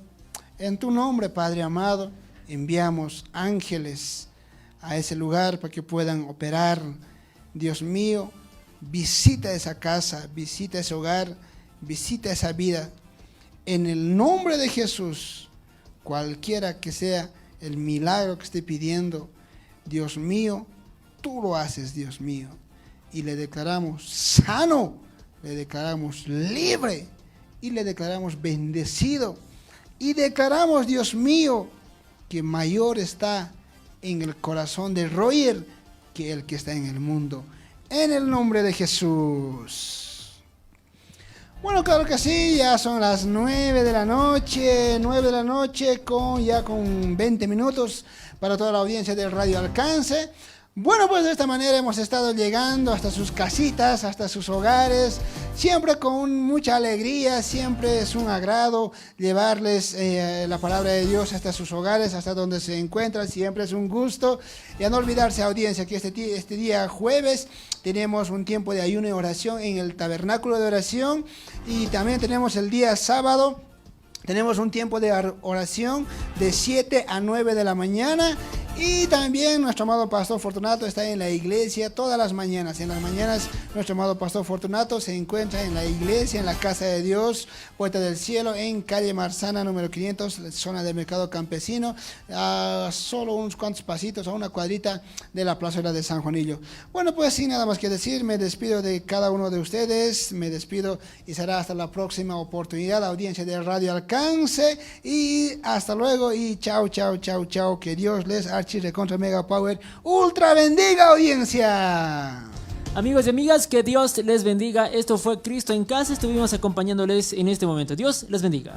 En tu nombre, Padre amado, enviamos ángeles a ese lugar para que puedan operar. Dios mío, visita esa casa, visita ese hogar, visita esa vida. En el nombre de Jesús, cualquiera que sea el milagro que esté pidiendo, Dios mío, tú lo haces, Dios mío. Y le declaramos sano, le declaramos libre y le declaramos bendecido. Y declaramos, Dios mío, que mayor está en el corazón de Roger que el que está en el mundo. En el nombre de Jesús. Bueno, claro que sí, ya son las 9 de la noche, 9 de la noche con 20 minutos para toda la audiencia del Radio Alcance. Bueno, pues de esta manera hemos estado llegando hasta sus casitas, hasta sus hogares, siempre con mucha alegría, siempre es un agrado llevarles la palabra de Dios hasta sus hogares, hasta donde se encuentran, siempre es un gusto. Y a no olvidarse, audiencia, que este día jueves tenemos un tiempo de ayuno y oración en el tabernáculo de oración, y también tenemos el día sábado. Tenemos un tiempo de oración de 7 a 9 de la mañana. Y también nuestro amado Pastor Fortunato está en la iglesia todas las mañanas. En las mañanas nuestro amado Pastor Fortunato se encuentra en la iglesia, en la Casa de Dios, Puerta del Cielo, en calle Marzana, número 500, zona del Mercado Campesino, a solo unos cuantos pasitos, a una cuadrita de la plazuela de San Juanillo. Bueno, pues sin nada más que decir, me despido de cada uno de ustedes, me despido y será hasta la próxima oportunidad, audiencia de Radio Alcance, y hasta luego y chao, chao, chao, chao, que Dios les recontra mega power ultra bendiga, audiencia. Amigos y amigas, que Dios les bendiga. Esto fue Cristo en Casa. Estuvimos acompañándoles en este momento. Dios les bendiga.